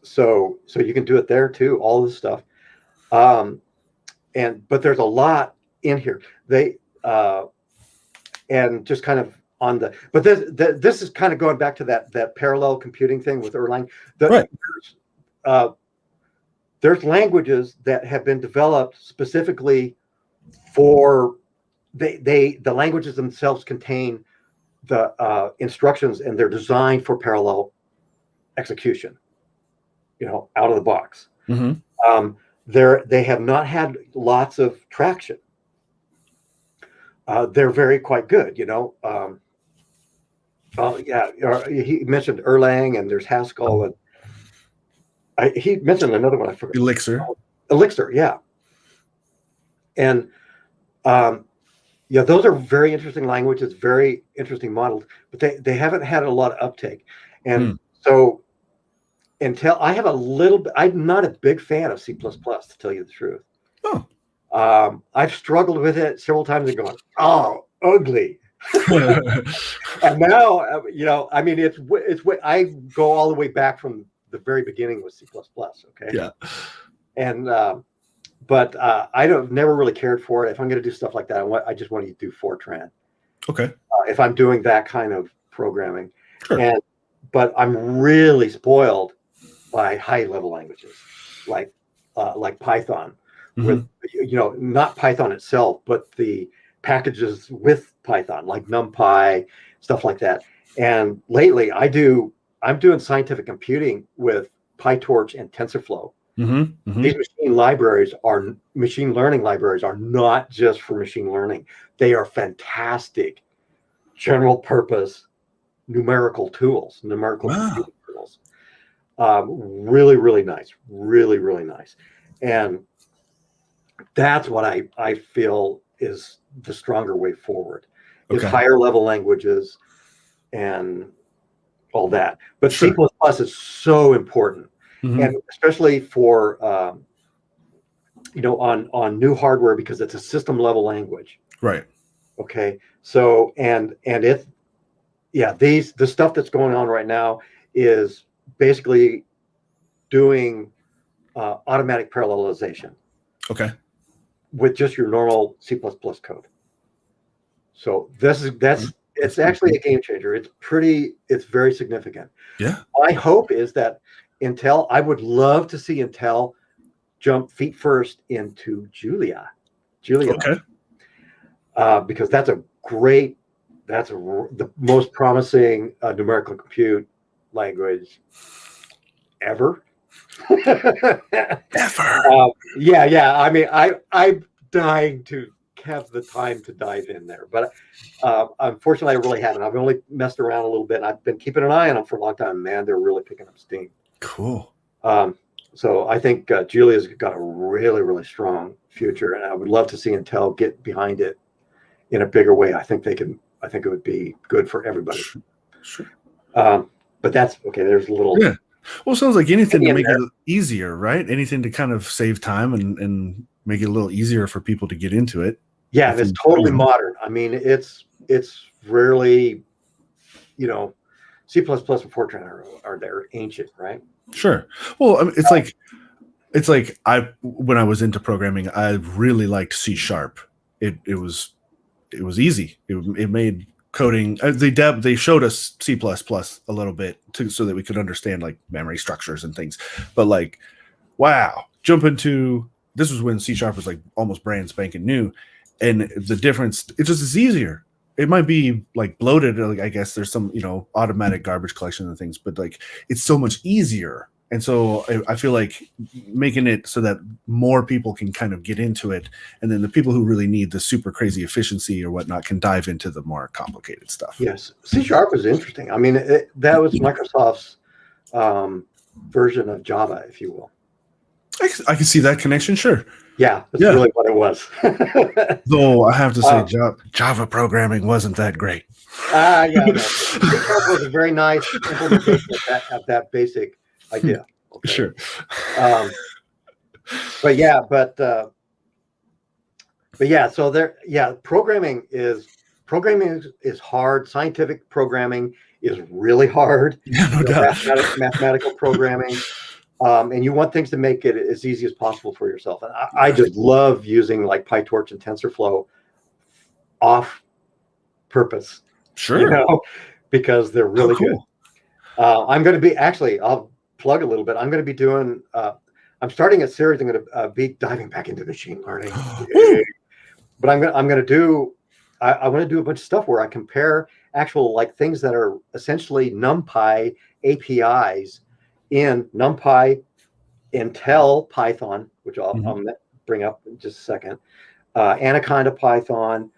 So you can do it there too. All this stuff. But there's a lot in here. And just kind of on the. But this is kind of going back to that parallel computing thing with Erlang. Right. There's languages that have been developed specifically for the languages themselves contain the instructions, and they're designed for parallel execution, out of the box. Mm-hmm. They have not had lots of traction. They're very quite good, he mentioned Erlang, and there's Haskell, and he mentioned another one I forgot. Elixir, yeah. And those are very interesting languages, very interesting models, but they haven't had a lot of uptake. And so until I have I'm not a big fan of C++, to tell you the truth. Oh. I've struggled with it several times and going, oh, ugly. And now, it's I go all the way back from the very beginning with C++. Okay. Yeah. And but I've never really cared for it. If I'm going to do stuff like that, I just want to do Fortran. Okay. If I'm doing that kind of programming, sure. But I'm really spoiled by high level languages like Python, with not Python itself, but the packages with Python, like NumPy, stuff like that. And lately, I'm doing scientific computing with PyTorch and TensorFlow. These machine learning libraries are not just for machine learning. They are fantastic general purpose numerical tools, computing tools. Really, really nice. Really, really nice. And that's what I feel is the stronger way forward. Is higher level languages and all that. But C++ is so important. And especially for on new hardware, because it's a system level language. Right. Okay. So the stuff that's going on right now is basically doing automatic parallelization. Okay. With just your normal C++ code. So it's actually a game changer. It's very significant. Yeah. My hope is that I would love to see Intel jump feet first into Julia. Okay. Because that's the most promising numerical compute language ever. Ever. Yeah. I mean, I'm dying to have the time to dive in there, but unfortunately, I really haven't. I've only messed around a little bit, and I've been keeping an eye on them for a long time. Man, they're really picking up steam. Cool. So I think Julia's got a really, really strong future, and I would love to see Intel get behind it in a bigger way. I think it would be good for everybody. Sure. But that's okay. There's a little. Yeah. Well, it sounds like anything to make it easier, right? Anything to kind of save time and make it a little easier for people to get into it. Yeah, it's totally modern. I mean, it's rarely, C++ and Fortran they're ancient, right? Sure. Well, I mean, it's like when I was into programming, I really liked C#. It was easy. It made coding. They showed us C++ a little bit so that we could understand like memory structures and things. But like, wow, this was when C# was like almost brand spanking new, and the difference, it just is easier. It might be like bloated, like I guess there's some automatic garbage collection and things, but like it's so much easier, And so I feel like making it so that more people can kind of get into it, and then the people who really need the super crazy efficiency or whatnot can dive into the more complicated stuff. Yes, C# was interesting. I mean, that was Microsoft's version of Java, if you will. I can see that connection, sure. Yeah, that's really what it was. Though I have to say, Java programming wasn't that great. Yeah, no. C# was a very nice implementation of that basic idea. Okay. Sure. But yeah, so programming is hard. Scientific programming is really hard. Yeah, no doubt. Mathematical programming. And you want things to make it as easy as possible for yourself. And I just love using like PyTorch and TensorFlow off purpose. Sure. Because they're really good. I'm going to be I'll plug a little bit. I'm going to be doing. I'm starting a series. I'm going to be diving back into machine learning. But I'm going to do. I want to do a bunch of stuff where I compare actual like things that are essentially NumPy APIs in NumPy, Intel Python, which I'll bring up in just a second. MiniConda Python.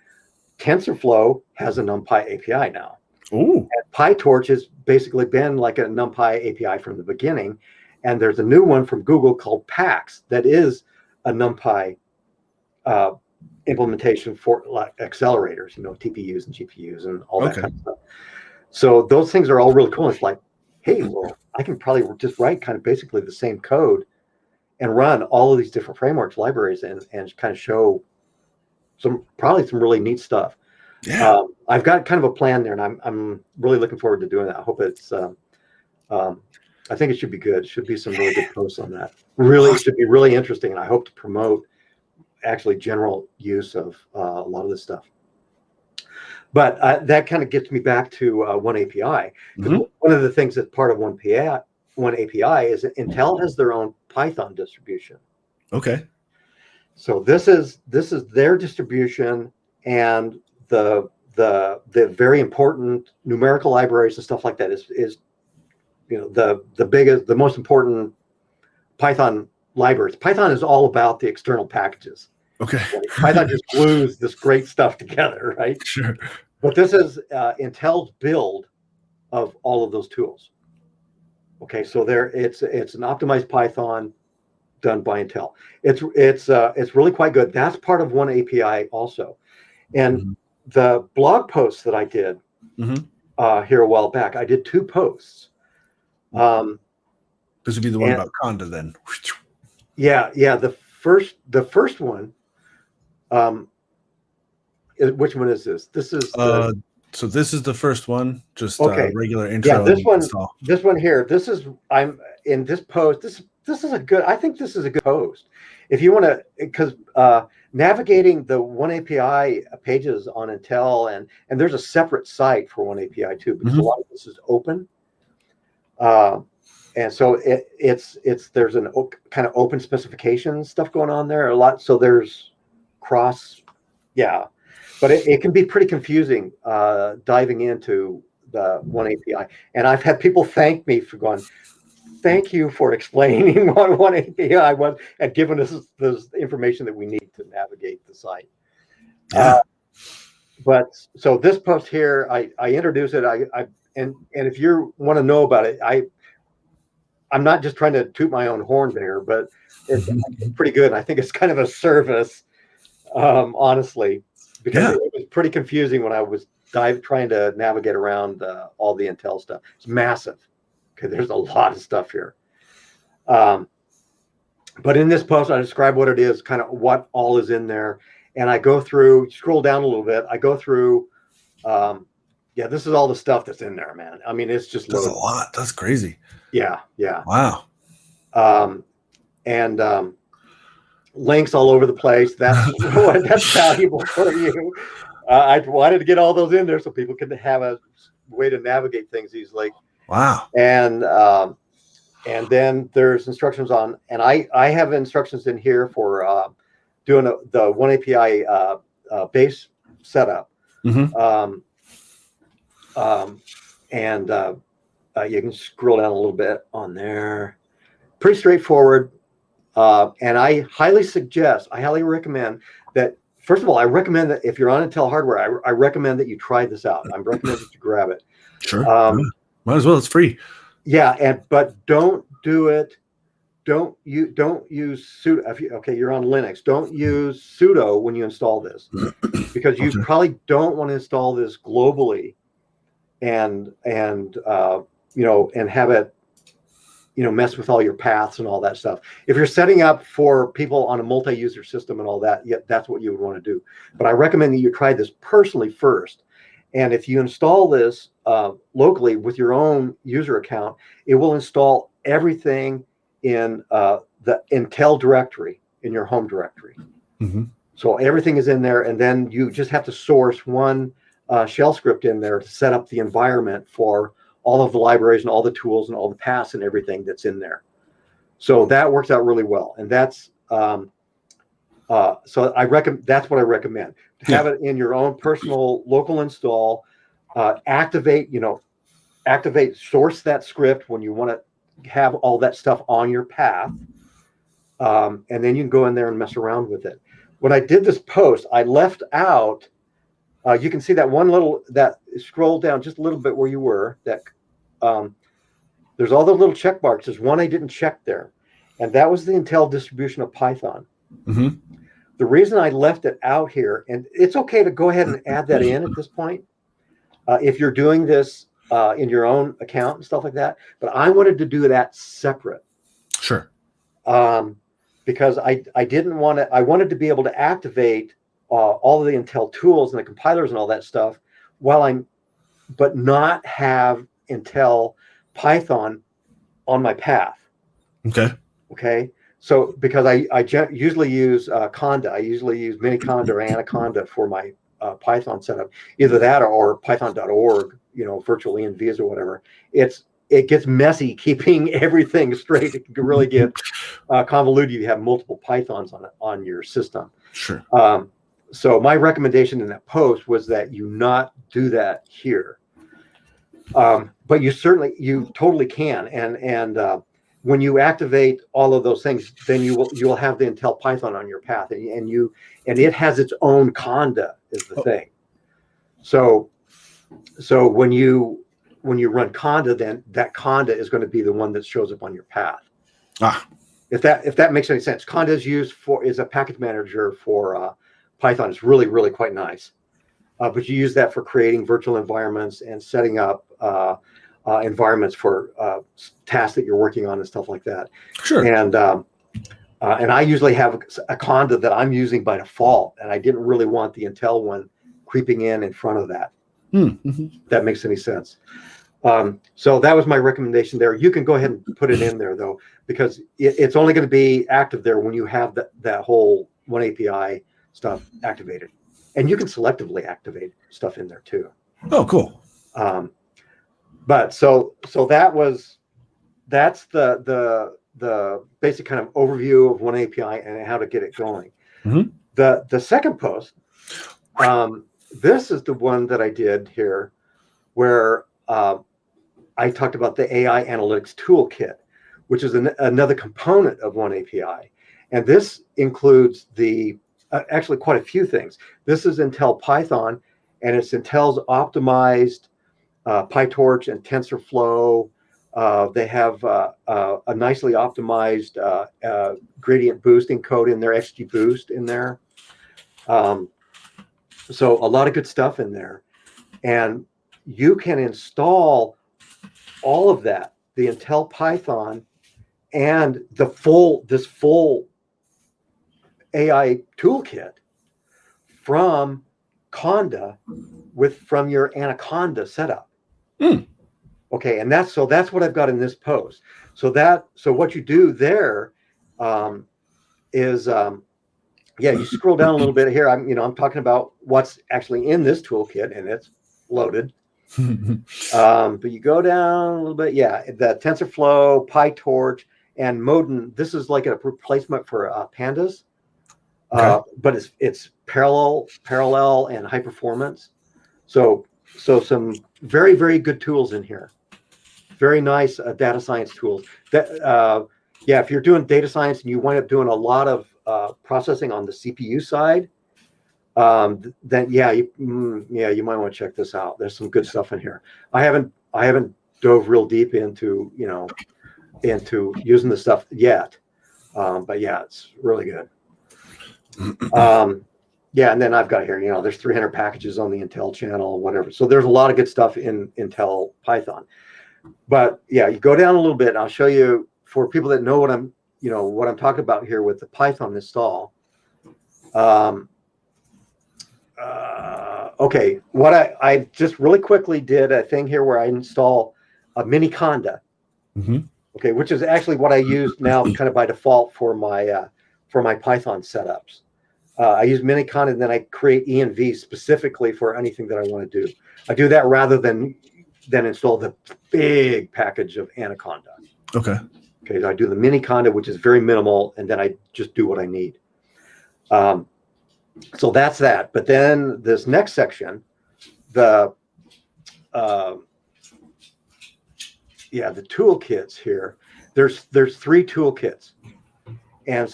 TensorFlow has a NumPy API now. Ooh. And PyTorch has basically been like a NumPy API from the beginning. And there's a new one from Google called PAX that is a NumPy implementation for like accelerators, TPUs and GPUs and all that kind of stuff. So those things are all really cool. It's like, hey, well, I can probably just write kind of basically the same code and run all of these different frameworks, libraries, and kind of show some really neat stuff. Yeah. I've got kind of a plan there, and I'm really looking forward to doing that. I hope it's I think it should be good. It should be some really good posts on that. Really, it should be really interesting, and I hope to promote actually general use of a lot of this stuff. But that kind of gets me back to oneAPI. One of the things that's part of oneAPI is that Intel has their own Python distribution. Okay. So this is their distribution, and the very important numerical libraries and stuff like that is the most important Python libraries. Python is all about the external packages. Okay. Python just glues this great stuff together, right? Sure. But this is Intel's build of all of those tools. Okay, so it's an optimized Python done by Intel. It's really quite good. That's part of oneAPI also. And the blog posts that I did here a while back, I did 2 posts. This would be the one about Conda then. Yeah. The first one. Which one is this? This is so this is the first one, just regular intro. Yeah, this one here. I'm in this post. This is a good. I think this is a good post. If you want to, because navigating the oneAPI pages on Intel, and there's a separate site for oneAPI too, because a lot of this is open. And so there's an kind of open specification stuff going on there a lot. So there's cross, but it can be pretty confusing diving into the oneAPI. And I've had people thank me for going, thank you for explaining what oneAPI was and giving us the information that we need to navigate the site. But so this post here, I introduce it. And if you want to know about it, I'm not just trying to toot my own horn there, but it's pretty good. I think it's kind of a service, honestly, because it was pretty confusing when I was trying to navigate around all the Intel stuff. It's massive. Okay, there's a lot of stuff here. But in this post, I describe what it is, kind of what all is in there. And I go through, scroll down a little bit. I go through, this is all the stuff that's in there, man. I mean, it's just that's a lot. That's crazy. Yeah. Wow. And links all over the place. That's valuable for you. I wanted to get all those in there so people could have a way to navigate things easily. Wow. And then there's instructions on, and I have instructions in here for doing the oneAPI base setup. Mm-hmm. And you can scroll down a little bit on there. pretty straightforward. And I highly recommend that. First of all, I recommend that if you're on Intel hardware, I recommend that you try this out. I recommend that you grab it. Sure. Might as well. It's free. Yeah, but don't do it. Don't use sudo. You're on Linux. Don't use sudo when you install this, because you probably don't want to install this globally, and have it mess with all your paths and all that stuff. If you're setting up for people on a multi-user system and all that, that's what you would want to do. But I recommend that you try this personally first. And if you install this locally with your own user account, it will install everything in the Intel directory in your home directory. Mm-hmm. So everything is in there, and then you just have to source one shell script in there to set up the environment for all of the libraries and all the tools and all the paths and everything that's in there. So that works out really well. And that's so that's what I recommend. Have it in your own personal local install, activate, source that script when you want to have all that stuff on your path. And then you can go in there and mess around with it. When I did this post, I left out, you can see that scroll down just a little bit where you were, there's all the little check marks. There's one I didn't check there. And that was the Intel distribution of Python. Mm-hmm. The reason I left it out here, and it's okay to go ahead and add that in at this point, if you're doing this in your own account and stuff like that, but I wanted to do that separate. Sure. Because I wanted to be able to activate all of the Intel tools and the compilers and all that stuff but not have Intel Python on my path. Okay. So because I usually use Conda, I usually use MiniConda or Anaconda for my Python setup, either that or python.org, virtually in Vs or whatever. It gets messy keeping everything straight. It can really get convoluted if you have multiple Pythons on your system. Sure. So my recommendation in that post was that you not do that here. But you totally can. And when you activate all of those things, then you'll have the Intel Python on your path, and it has its own Conda is the thing. So when you run Conda, then that Conda is going to be the one that shows up on your path. If that makes any sense. Conda is a package manager for Python. It's really, really quite nice. But you use that for creating virtual environments and setting up environments for tasks that you're working on and stuff like that. Sure. And I usually have a Conda that I'm using by default, and I didn't really want the Intel one creeping in front of that. Mm-hmm. If that makes any sense. So that was my recommendation there. You can go ahead and put it in there though, because it's only going to be active there when you have that whole oneAPI stuff activated. And you can selectively activate stuff in there too. Oh, cool. But so that's the basic kind of overview of oneAPI and how to get it going. Mm-hmm. The second post, this is the one that I did here, where I talked about the AI Analytics Toolkit, which is another component of oneAPI, and this includes actually quite a few things. This is Intel Python, and it's Intel's optimized PyTorch and TensorFlow. They have a nicely optimized gradient boosting code in there, XGBoost in there. So a lot of good stuff in there. And you can install all of that, the Intel Python and this full AI toolkit from Conda from your Anaconda setup. Okay, and that's what I've got in this post. So what you do there is you scroll down a little bit here. I'm talking about what's actually in this toolkit, and it's loaded. But you go down a little bit, the TensorFlow, PyTorch, and modem. This is like a replacement for Pandas. But it's parallel and high performance. So some very, very good tools in here. Very nice data science tools. That Yeah, if you're doing data science and you wind up doing a lot of processing on the CPU side, then you might want to check this out. There's some good stuff in here. I haven't dove real deep into using the stuff yet, but yeah, it's really good. Yeah, and then I've got here, there's 300 packages on the Intel channel, whatever. So there's a lot of good stuff in Intel Python. But yeah, you go down a little bit, and I'll show you for people that know what I'm talking about here with the Python install. Okay, what I just really quickly did a thing here where I install a MiniConda. Okay, which is actually what I use now kind of by default for my Python setups. I use MiniConda, and then I create env specifically for anything that I want to do. I do that rather than install the big package of Anaconda. Okay. Okay, so I do the MiniConda, which is very minimal, and then I just do what I need. So that's that. But then this next section, the toolkits here. There's 3 toolkits, and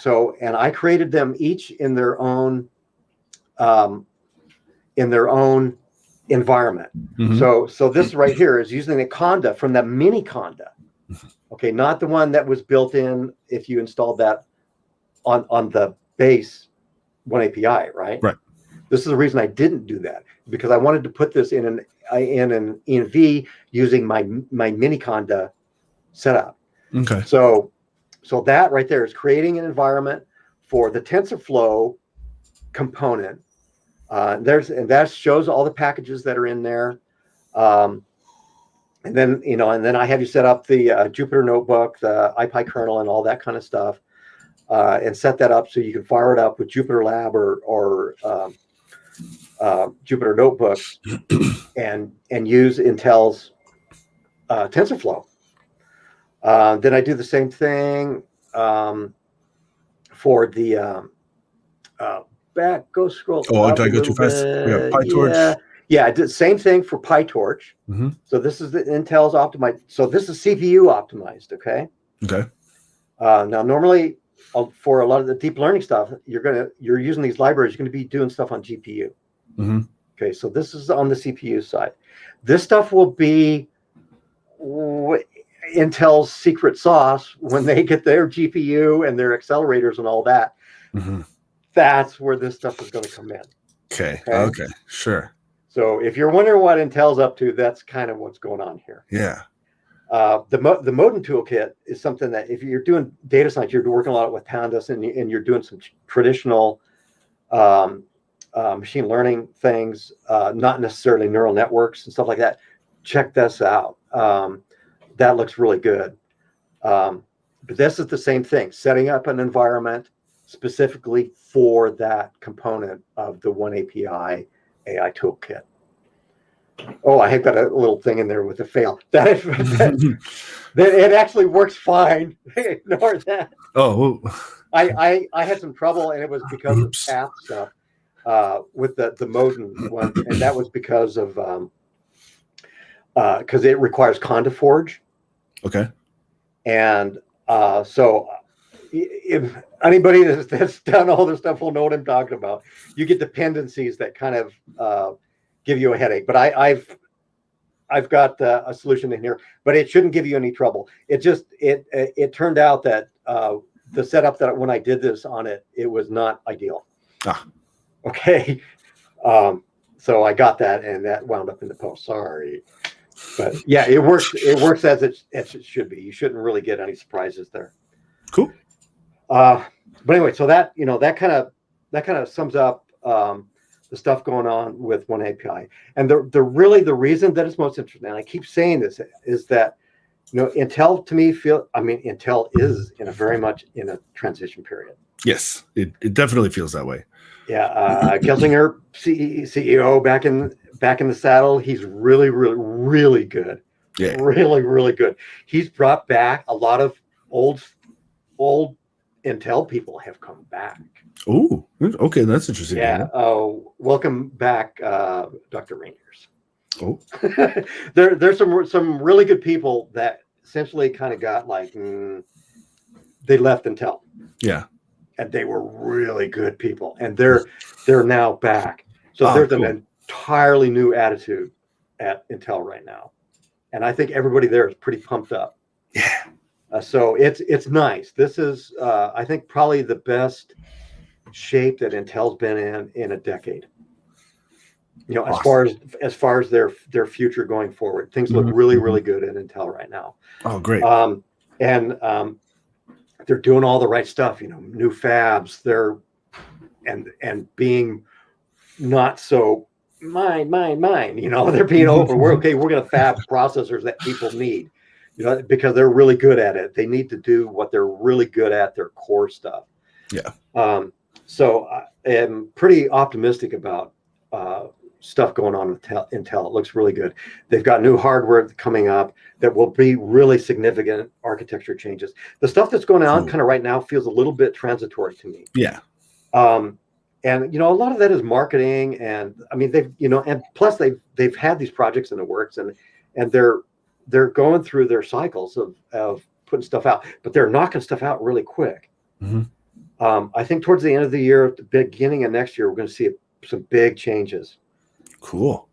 I created them each in their own environment. So this right here is using the Conda from the MiniConda. Okay, not the one that was built in if you installed that on the base oneAPI, right? Right. This is the reason I didn't do that, because I wanted to put this in an env using my MiniConda setup. Okay. So that right there is creating an environment for the TensorFlow component. And that shows all the packages that are in there. And then I have you set up the Jupyter notebook, the IPy kernel, and all that kind of stuff, and set that up so you can fire it up with Jupyter Lab or Jupyter notebooks and use Intel's TensorFlow. Then I do the same thing for the scroll. Oh, did I go too fast? We have PyTorch. Yeah, I did the same thing for PyTorch. So this is the Intel's optimized. So this is CPU optimized. Okay. Okay. Now, normally for a lot of the deep learning stuff, you're using these libraries. You're going to be doing stuff on GPU. Okay. So this is on the CPU side. This stuff will be Intel's secret sauce when they get their GPU and their accelerators and all that. That's where this stuff is going to come in. Okay. Sure. So if you're wondering what Intel's up to, that's kind of what's going on here. Yeah. The modem toolkit is something that if you're doing data science, you're working a lot with pandas, and you're doing some traditional machine learning things, not necessarily neural networks and stuff like that. Check this out. That looks really good. But this is the same thing, setting up an environment specifically for that component of the oneAPI AI toolkit. Oh, I have got a little thing in there with a fail. That it actually works fine. Ignore that. Oh, I had some trouble, and it was because of path stuff with the modem one, and that was because of because it requires Conda Forge. Okay. And so if anybody that's done all this stuff will know what I'm talking about. You get dependencies that kind of give you a headache, but I've got a solution in here, but it shouldn't give you any trouble. It turned out that the setup that when I did this on it was not ideal. Okay. So I got that, and that wound up in the post. Sorry. But yeah, it works as it should be. You shouldn't really get any surprises there. Cool. But anyway, so that kind of sums up the stuff going on with oneAPI. And the reason that it's most interesting, and I keep saying this, is that Intel to me Intel is very much in a transition period. Yes, it definitely feels that way. Yeah, Gelsinger, CEO, back in the saddle. He's really, really, really good. Yeah, really, really good. He's brought back a lot of old Intel people have come back. Oh, okay, that's interesting. Yeah. Oh, welcome back, Dr. Rainiers. Oh, there's some really good people that essentially kind of got like they left Intel. Yeah. And they were really good people, and they're now back. So there's cool. an entirely new attitude at Intel right now, and I think everybody there is pretty pumped up. Yeah. So it's nice. This is I think probably the best shape that Intel's been in a decade. You know, Awesome. as far as their future going forward, things look really good at Intel right now. Oh, great. They're doing all the right stuff, you know, new fabs, and being not so mine, you know, they're being we're going to fab processors that people need, you know, because they're really good at it. They need to do what they're really good at, their core stuff. Yeah. So I am pretty optimistic about stuff going on with Intel. It looks really good. They've got new hardware coming up that will be really significant architecture changes. The stuff that's going on kind of right now feels a little bit transitory to me. Yeah. And you know, a lot of that is marketing, and I mean and plus they've had these projects in the works, and they're going through their cycles of putting stuff out, but they're knocking stuff out really quick. I think towards the end of the year, at the beginning of next year, we're going to see some big changes. Cool.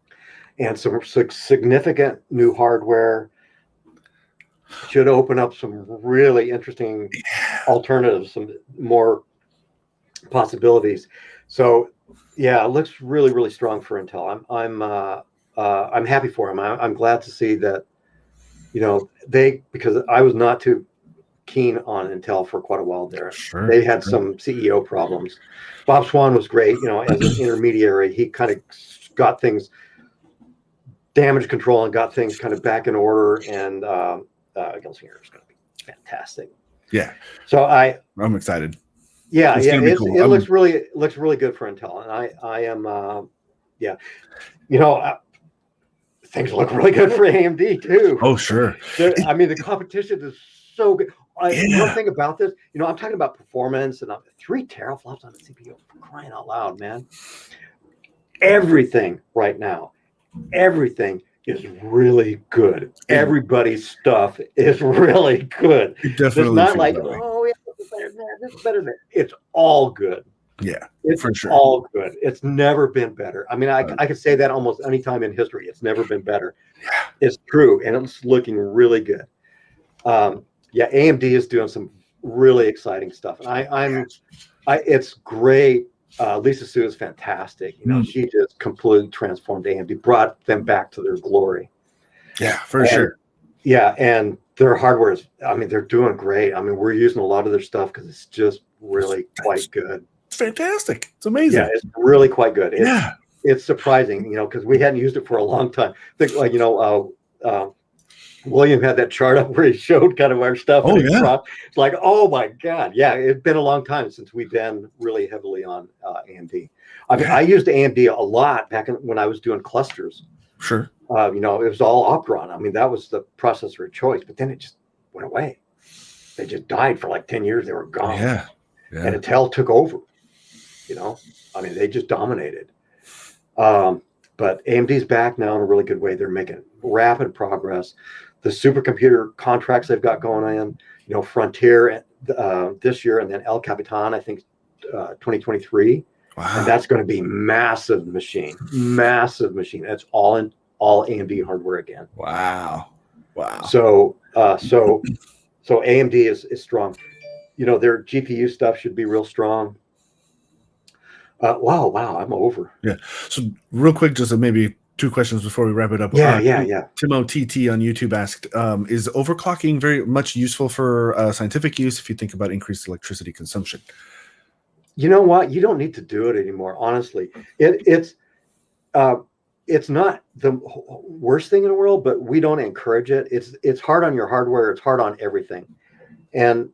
And some significant new hardware should open up some really interesting alternatives, some more possibilities. So yeah, it looks really strong for Intel. I'm happy for them. I'm glad to see that, you know, because I was not too keen on Intel for quite a while there. They had some CEO problems. Bob Swan was great, you know, as an intermediary. He kind of got things, damage control, and got things kind of back in order. And Gelsinger is going to be fantastic. Yeah. So I'm excited. Yeah, cool. It looks really good for Intel, and I am you know, things look really good for AMD too. Oh, sure. I mean, the competition is so good. One thing about this, you know, I'm talking about performance, and 3 teraflops on the CPU, for crying out loud, man. Everything right now, everything is really good. Everybody's stuff is really good. It's not like, oh, yeah, this is better than that. This is better than that. It's all good. Yeah, it's for sure. all good. It's never been better. I mean, I could say that almost any time in history. It's never been better. Yeah. It's true, and it's looking really good. Yeah, AMD is doing some really exciting stuff. And it's great. Lisa Su is fantastic. You know, she just completely transformed AMD, brought them back to their glory. Yeah, for sure. Yeah, and their hardware is, I mean, they're doing great. I mean, we're using a lot of their stuff because it's just really quite good. It's fantastic. It's amazing. Yeah, it's really quite good. It's surprising, you know, because we hadn't used it for a long time. I think, like, you know, William had that chart up where he showed kind of our stuff. Oh, yeah. It's like, oh my God. Yeah, it's been a long time since we've been really heavily on AMD. I mean, I used AMD a lot back when I was doing clusters. Sure. You know, it was all Opteron. I mean, that was the processor of choice, but then it just went away. They just died for like 10 years. They were gone. Yeah. And Intel took over, you know, I mean, they just dominated. But AMD's back now in a really good way. They're making rapid progress. The supercomputer contracts they've got going on, you know, Frontier this year, and then El Capitan, I think 2023. Wow. And that's going to be massive machine. That's all AMD hardware again. Wow. So AMD is strong. You know, their GPU stuff should be real strong. Wow, I'm over. Yeah. So real quick, just maybe 2 questions before we wrap it up. Yeah. Timo TT on YouTube asked, is overclocking very much useful for scientific use if you think about increased electricity consumption? You know what? You don't need to do it anymore, honestly. It's not the worst thing in the world, but we don't encourage it. It's hard on your hardware. It's hard on everything. And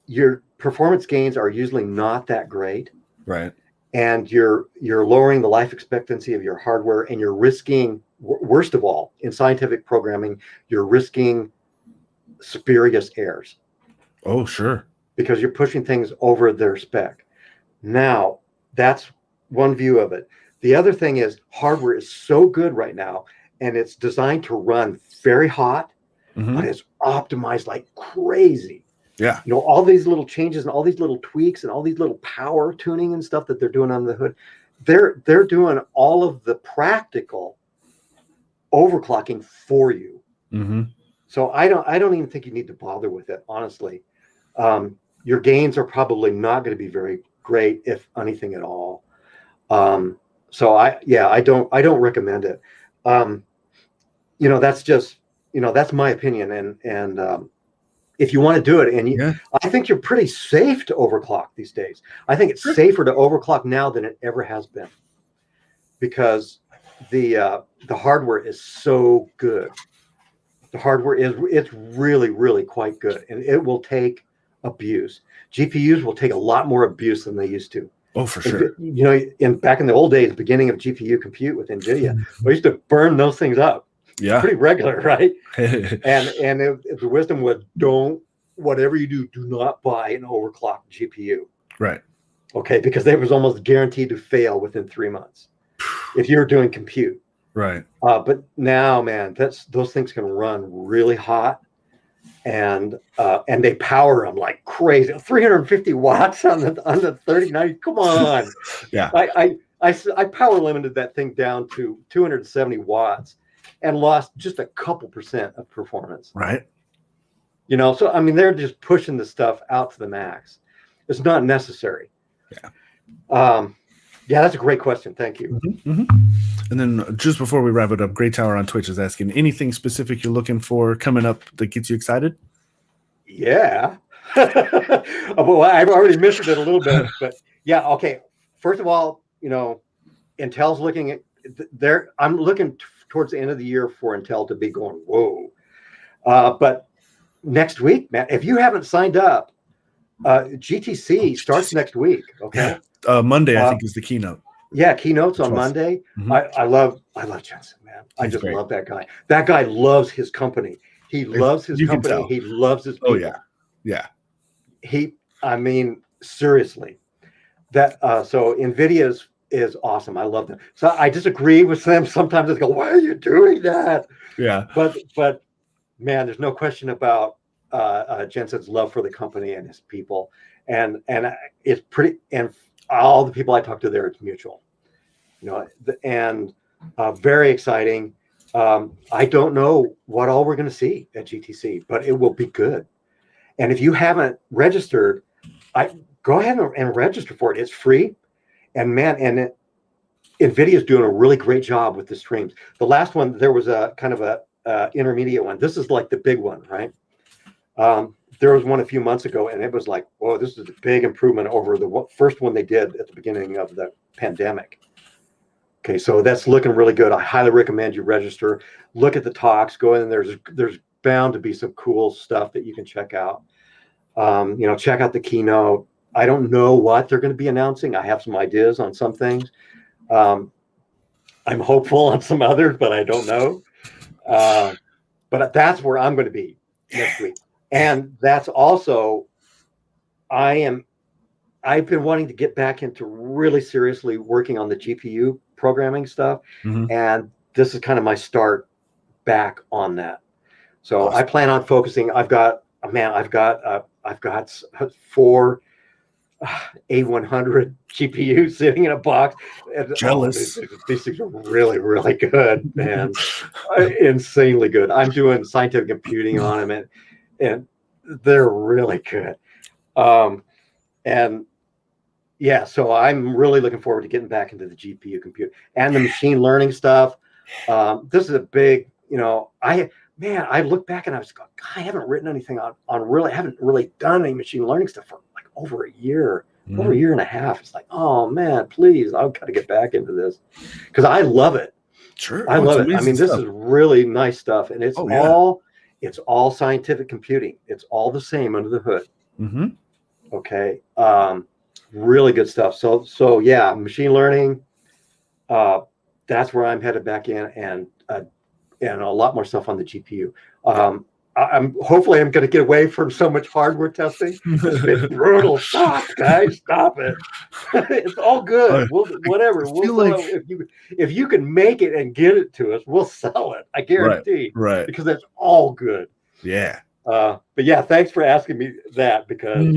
your performance gains are usually not that great. Right. And you're lowering the life expectancy of your hardware, and you're risking, worst of all, in scientific programming, you're risking spurious errors. Oh, sure. Because you're pushing things over their spec. Now, that's one view of it. The other thing is hardware is so good right now, and it's designed to run very hot, but it's optimized like crazy. Yeah. All these little changes and all these little tweaks and all these little power tuning and stuff that they're doing under the hood, they're doing all of the practical overclocking for you. Mm-hmm. So I don't even think you need to bother with it, honestly. Your gains are probably not going to be very great, if anything at all. So I don't recommend it. That's just, that's my opinion. And if you want to do it, I think you're pretty safe to overclock these days. I think it's safer to overclock now than it ever has been, because the hardware is so good. The hardware it's really, really quite good, and it will take abuse. GPUs will take a lot more abuse than they used to. Oh, for sure. Back in the old days, beginning of GPU compute with Nvidia, we used to burn those things up. Yeah. Pretty regular, right? and if the wisdom was, whatever you do not buy an overclocked GPU. Right. Okay, because they was almost guaranteed to fail within 3 months if you're doing compute. Right. But now, man, those things can run really hot, and they power them like crazy. 350 watts on the 3090. Come on. Yeah. I power limited that thing down to 270 watts and lost just a couple % of performance. Right. So I mean, they're just pushing the stuff out to the max. It's not necessary. Yeah. Yeah, that's a great question. Thank you. Mm-hmm. Mm-hmm. And then just before we wrap it up, Great Tower on Twitch is asking, anything specific you're looking for coming up that gets you excited? Yeah. Well, I've already mentioned it a little bit, but yeah. Okay. First of all, Intel's looking at there. I'm looking towards the end of the year for Intel to be going, whoa. But next week, man, if you haven't signed up, GTC starts next week. Okay. Yeah. Monday, I think, is the keynote. Yeah, keynotes on Monday. Mm-hmm. I love Jensen, man. I just love that guy. That guy loves his company. He loves his company. He loves his people. Oh yeah, yeah. I mean, seriously, that so Nvidia is awesome. I love them. So I disagree with them sometimes. I go, why are you doing that? Yeah. But man, there's no question about Jensen's love for the company and his people, and it's pretty. And all the people I talk to there, it's mutual. And very exciting. I don't know what all we're going to see at GTC, but it will be good. And if you haven't registered, go ahead and register for it. It's free. And man, NVIDIA is doing a really great job with the streams. The last one, there was a kind of a intermediate one. This is like the big one, right? There was one a few months ago, and it was like, whoa, this is a big improvement over the first one they did at the beginning of the pandemic. Okay, so that's looking really good. I highly recommend you register. Look at the talks. Go in. There's bound to be some cool stuff that you can check out. Check out the keynote. I don't know what they're going to be announcing. I have some ideas on some things. I'm hopeful on some others, but I don't know. But that's where I'm going to be next week. And that's also, I've been wanting to get back into really seriously working on the GPU programming stuff. Mm-hmm. And this is kind of my start back on that. So awesome. I plan on focusing. I've got 4 A100 GPUs sitting in a box. And, jealous. These things are really, really good, man. Insanely good. I'm doing scientific computing on them, and they're really good. And yeah, so I'm really looking forward to getting back into the GPU compute and the machine learning stuff. This is a big, I look back and I was going, I haven't written anything I haven't really done any machine learning stuff for like over a year, over a year and a half. It's like, oh man, please, I've got to get back into this because I love it. Sure. I love it. I mean, this is really nice stuff, and it's all scientific computing. It's all the same under the hood. Mm-hmm. Okay. Really good stuff. So yeah, machine learning. That's where I'm headed back in, and a lot more stuff on the GPU. I'm hopefully going to get away from so much hardware testing. It's brutal. Stop, guys. Stop it. It's all good. Whatever. If you can make it and get it to us, we'll sell it. I guarantee. Right. Because that's all good. Yeah. But yeah, thanks for asking me that, because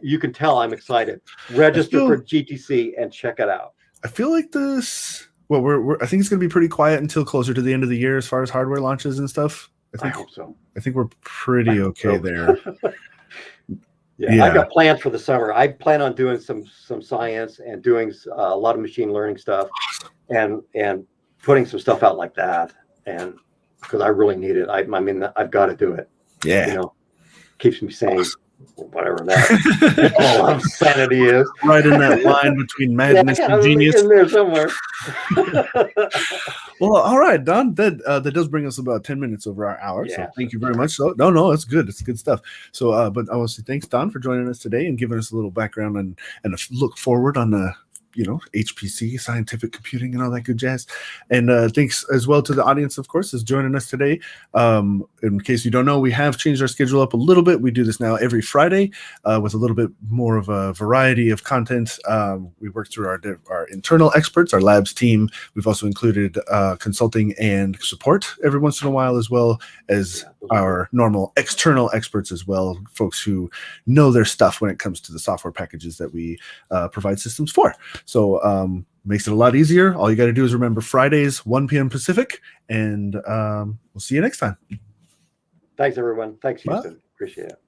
you can tell I'm excited. Register for GTC and check it out. I feel like this. Well, I think it's going to be pretty quiet until closer to the end of the year as far as hardware launches and stuff. I hope so. I think we're pretty okay there. Yeah, I've got plans for the summer. I plan on doing some science and doing a lot of machine learning stuff, and putting some stuff out like that. And because I really need it, I mean, I've got to do it. Yeah, you know, keeps me sane. Whatever that all of sanity is. Right in that line between madness and genius. In there somewhere. Well, all right, Don. That does bring us about 10 minutes over our hour. So thank you very much. So no, it's good. It's good stuff. So, but I want to say thanks, Don, for joining us today and giving us a little background and a look forward on the HPC, scientific computing, and all that good jazz. And thanks as well to the audience, of course, is joining us today. In case you don't know, we have changed our schedule up a little bit. We do this now every Friday with a little bit more of a variety of content. We work through our internal experts, our labs team. We've also included consulting and support every once in a while, as well as our normal external experts as well, folks who know their stuff when it comes to the software packages that we provide systems for. So makes it a lot easier. All you got to do is remember Fridays, 1 p.m. Pacific, and we'll see you next time. Thanks, everyone. Thanks, Houston. Appreciate it.